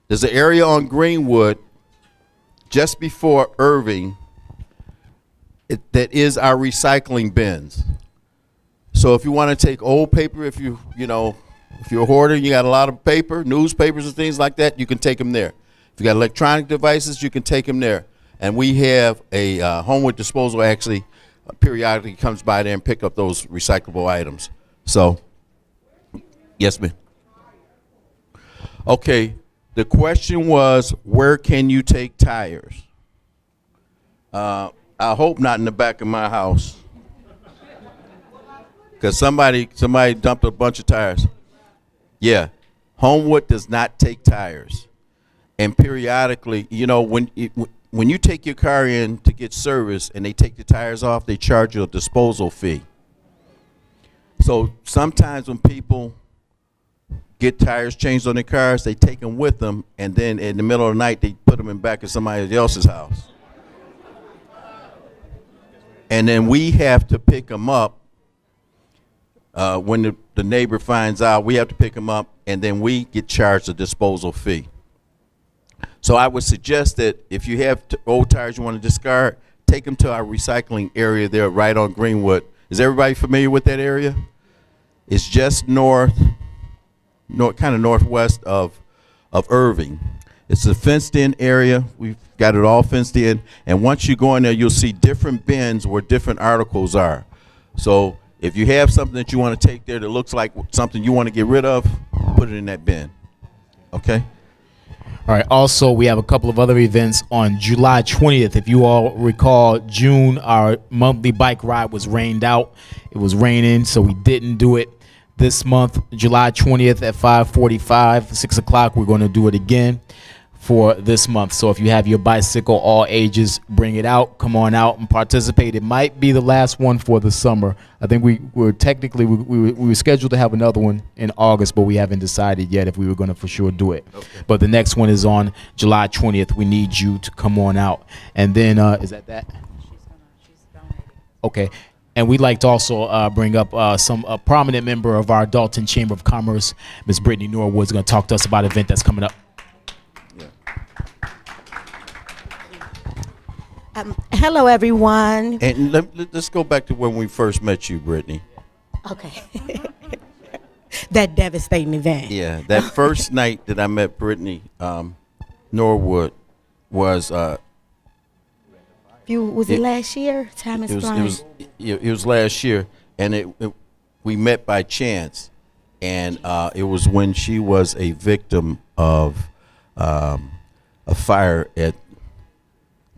There's an area on Greenwood just before Irving that is our recycling bins. So if you want to take old paper, if you're a hoarder, you got a lot of paper, newspapers and things like that, you can take them there. If you got electronic devices, you can take them there. And we have a Homewood Disposal actually periodically comes by there and pick up those recyclable items. So, yes, ma'am. Okay, the question was, where can you take tires? I hope not in the back of my house, because somebody dumped a bunch of tires. Yeah, Homewood does not take tires, and periodically, when you take your car in to get service and they take the tires off, they charge you a disposal fee. So sometimes when people get tires changed on their cars, they take them with them, and then in the middle of the night they put them in back of somebody else's house. And then we have to pick them up when the neighbor finds out. We have to pick them up, and then we get charged a disposal fee. So I would suggest that if you have old tires you want to discard, take them to our recycling area there right on Greenwood. Is everybody familiar with that area? It's just kind of northwest of Irving. It's a fenced-in area. We've got it all fenced in. And once you go in there, you'll see different bins where different articles are. So if you have something that you want to take there that looks like something you want to get rid of, put it in that bin. Okay? All right. Also, we have a couple of other events on July 20th. If you all recall, June, our monthly bike ride was rained out. It was raining, so we didn't do it. This month, July 20th at 5:45, 6 o'clock, we're going to do it again for this month. So if you have your bicycle, all ages, bring it out. Come on out and participate. It might be the last one for the summer. I think we were scheduled to have another one in August, but we haven't decided yet if we were going to for sure do it. Okay. But the next one is on July 20th. We need you to come on out. And then, is that? She's donating. Okay. And we'd like to also bring up a prominent member of our Dalton Chamber of Commerce, Ms. Brittany Norwood, is going to talk to us about an event that's coming up. Hello, everyone. And let's go back to when we first met you, Brittany. Okay. That devastating event. Yeah, that first night that I met Brittany Norwood was Was it last year? Time is flying. It was last year, and we met by chance, and it was when she was a victim of a fire at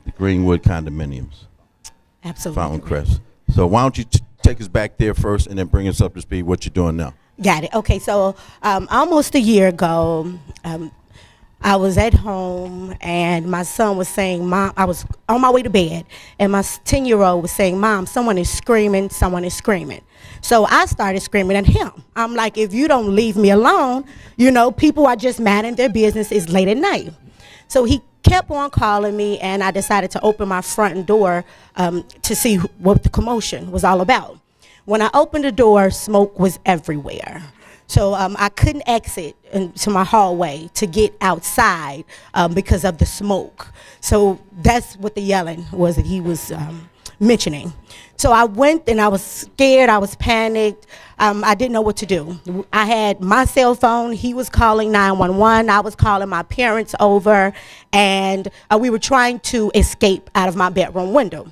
the Greenwood condominiums. Absolutely. Fountain Crest. So why don't you take us back there first, and then bring us up to speed what you're doing now. Got it. Okay, so almost a year ago, I was at home and my son was saying, Mom, I was on my way to bed, and my 10-year-old was saying, Mom, someone is screaming, someone is screaming. So I started screaming at him. I'm like, if you don't leave me alone, you know, people are just mad in their business. It's late at night. So he kept on calling me, and I decided to open my front door to see what the commotion was all about. When I opened the door, smoke was everywhere. So I couldn't exit into my hallway to get outside because of the smoke. So that's what the yelling was that he was mentioning. So I went and I was scared, I was panicked. I didn't know what to do. I had my cell phone, he was calling 911, I was calling my parents over, and we were trying to escape out of my bedroom window.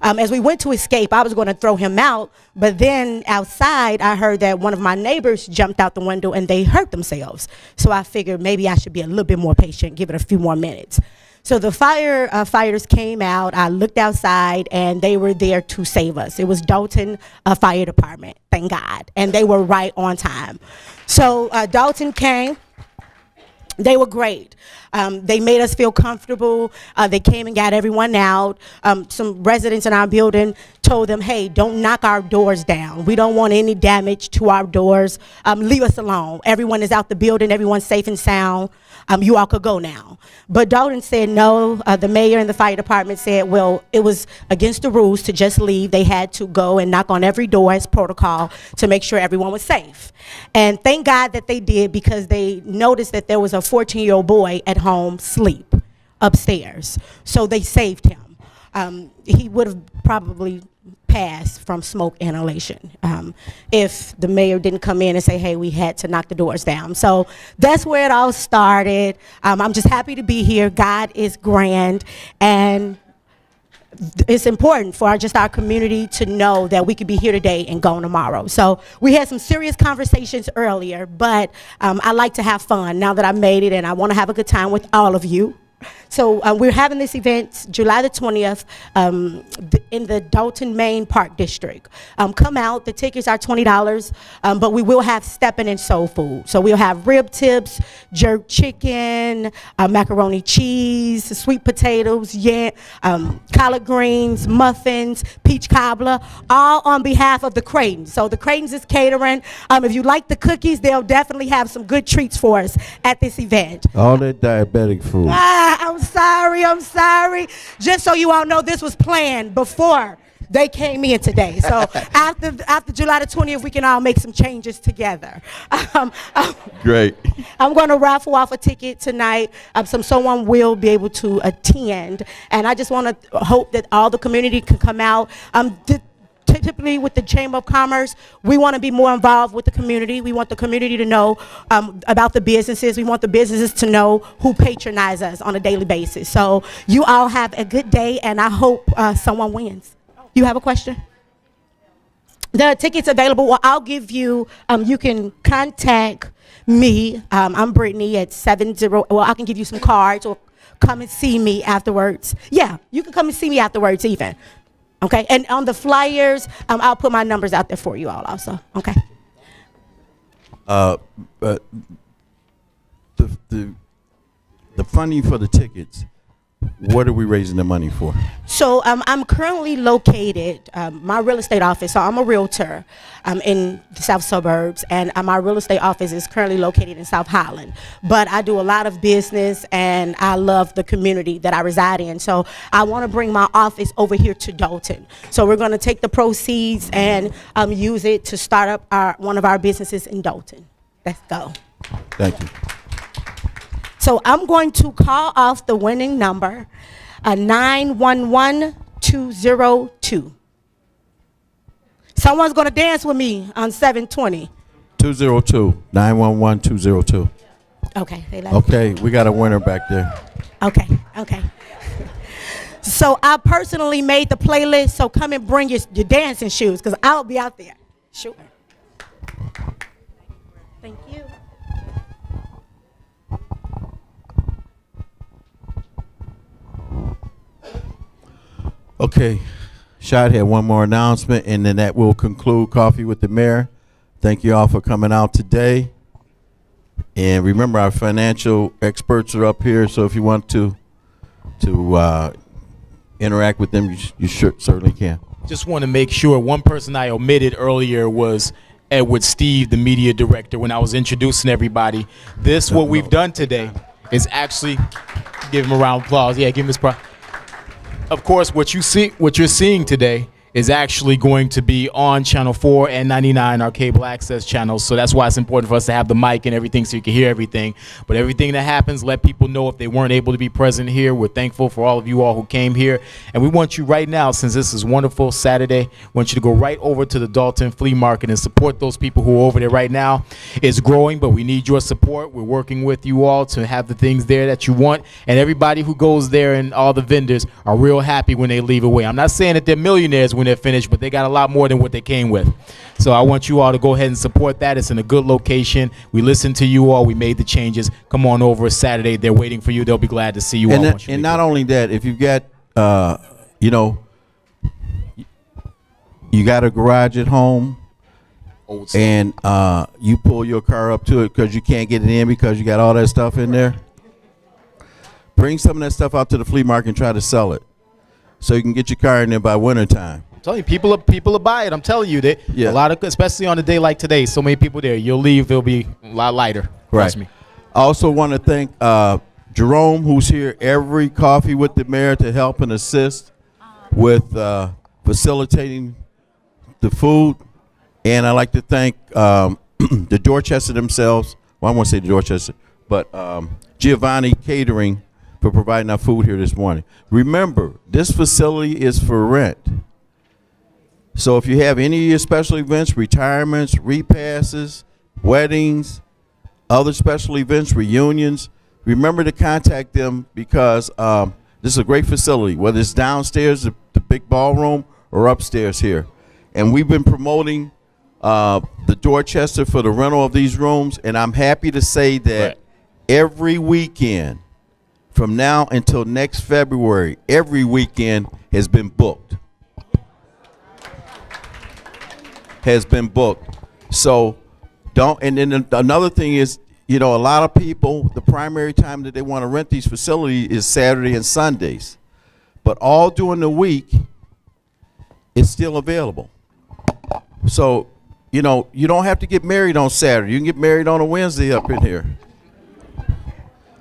As we went to escape, I was going to throw him out, but then outside I heard that one of my neighbors jumped out the window and they hurt themselves. So I figured maybe I should be a little bit more patient, give it a few more minutes. So the firefighters came out, I looked outside, and they were there to save us. It was Dalton Fire Department, thank God, and they were right on time. So Dalton came. They were great. They made us feel comfortable. They came and got everyone out. Some residents in our building told them, hey, don't knock our doors down. We don't want any damage to our doors. Leave us alone. Everyone is out the building. Everyone's safe and sound. You all could go now. But Dalton said no. The mayor and the fire department said, well, it was against the rules to just leave. They had to go and knock on every door as protocol to make sure everyone was safe. And thank God that they did, because they noticed that there was a 14-year-old boy at home asleep upstairs. So they saved him. He would have probably passed from smoke inhalation if the mayor didn't come in and say, hey, we had to knock the doors down. So that's where it all started. I'm just happy to be here. God is grand, and it's important for our community to know that we could be here today and gone tomorrow. So we had some serious conversations earlier, but I like to have fun now that I made it, and I want to have a good time with all of you. So we're having this event July the 20th in the Dalton Main Park District. Come out. The tickets are $20, but we will have stepping and soul food. So we'll have rib tips, jerk chicken, macaroni cheese, sweet potatoes, collard greens, muffins, peach cobbler, all on behalf of the Creighton. So the Creighton's is catering. If you like the cookies, they'll definitely have some good treats for us at this event. All that diabetic food. I'm sorry. Just so you all know, this was planned before they came in today. So after July the 20th, we can all make some changes together. Great. I'm going to raffle off a ticket tonight. Someone will be able to attend. And I just want to hope that all the community can come out. Typically with the Chamber of Commerce, we want to be more involved with the community. We want the community to know about the businesses. We want the businesses to know who patronize us on a daily basis. So you all have a good day, and I hope someone wins. You have a question? The tickets available, well, I'll give you, you can contact me. I'm Brittany at 70, well, I can give you some cards, or come and see me afterwards. Yeah, you can come and see me afterwards even. Okay, and on the flyers, I'll put my numbers out there for you all also, okay? But the funding for the tickets What are we raising the money for? So I'm currently located, my real estate office, so I'm a realtor in the south suburbs, and my real estate office is currently located in South Highland. But I do a lot of business, and I love the community that I reside in. So I want to bring my office over here to Dalton. So we're going to take the proceeds and use it to start up one of our businesses in Dalton. Let's go. Thank you. So I'm going to call off the winning number, 911202. Someone's going to dance with me on 720. 202, 911-202. Okay. They left. Okay, we got a winner back there. Okay. So I personally made the playlist, so come and bring your dancing shoes, because I'll be out there. Sure. Thank you. Okay, Shad had one more announcement, and then that will conclude Coffee with the Mayor. Thank you all for coming out today. And remember, our financial experts are up here, so if you want to interact with them, you certainly can. Just want to make sure, one person I omitted earlier was Edward Steve, the media director, when I was introducing everybody. What we've done today is actually, give him a round of applause. Yeah, give him his applause. Of course, what you're seeing today is actually going to be on Channel 4 and 99, our cable access channels. So that's why it's important for us to have the mic and everything so you can hear everything. But everything that happens, let people know if they weren't able to be present here. We're thankful for all of you all who came here. And we want you right now, since this is wonderful Saturday, we want you to go right over to the Dalton Flea Market and support those people who are over there right now. It's growing, but we need your support. We're working with you all to have the things there that you want. And everybody who goes there and all the vendors are real happy when they leave away. I'm not saying that they're millionaires when they're finished, but they got a lot more than what they came with. So I want you all to go ahead and support that. It's in a good location. We listened to you all. We made the changes. Come on over Saturday. They're waiting for you. They'll be glad to see you all. And not only that, if you've got, you got a garage at home, and you pull your car up to it because you can't get it in because you got all that stuff in there, bring some of that stuff out to the flea market and try to sell it so you can get your car in there by wintertime. I'm telling you, people will buy it. I'm telling you that a lot of, especially on a day like today, so many people there. You'll leave, they'll be a lot lighter. Trust me. I also want to thank Jerome, who's here every Coffee with the Mayor to help and assist with facilitating the food. And I'd like to thank the Dorchester themselves. Well, I won't say the Dorchester, but Giovanni Catering for providing our food here this morning. Remember, this facility is for rent. So if you have any of your special events, retirements, repasses, weddings, other special events, reunions, remember to contact them because this is a great facility, whether it's downstairs, the big ballroom, or upstairs here. And we've been promoting the Dorchester for the rental of these rooms, and I'm happy to say that every weekend from now until next February, every weekend has been booked. So and then another thing is, a lot of people, the primary time that they want to rent these facilities is Saturday and Sundays. But all during the week, it's still available. So, you don't have to get married on Saturday. You can get married on a Wednesday up in here.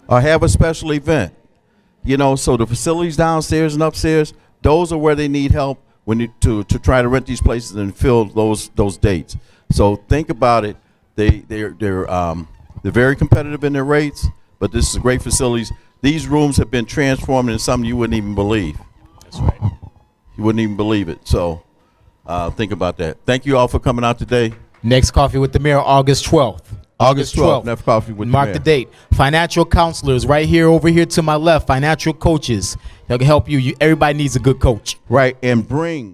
Or have a special event. So the facilities downstairs and upstairs, those are where they need help to try to rent these places and fill those dates. So think about it. They're very competitive in their rates, but this is great facilities. These rooms have been transformed into something you wouldn't even believe. That's right. You wouldn't even believe it. So think about that. Thank you all for coming out today. Next Coffee with the Mayor, August 12th. August 12th. Next Coffee with the Mayor. Mark the date. Financial counselors right here, over here to my left. Financial coaches. They'll help you. Everybody needs a good coach. Right, and bring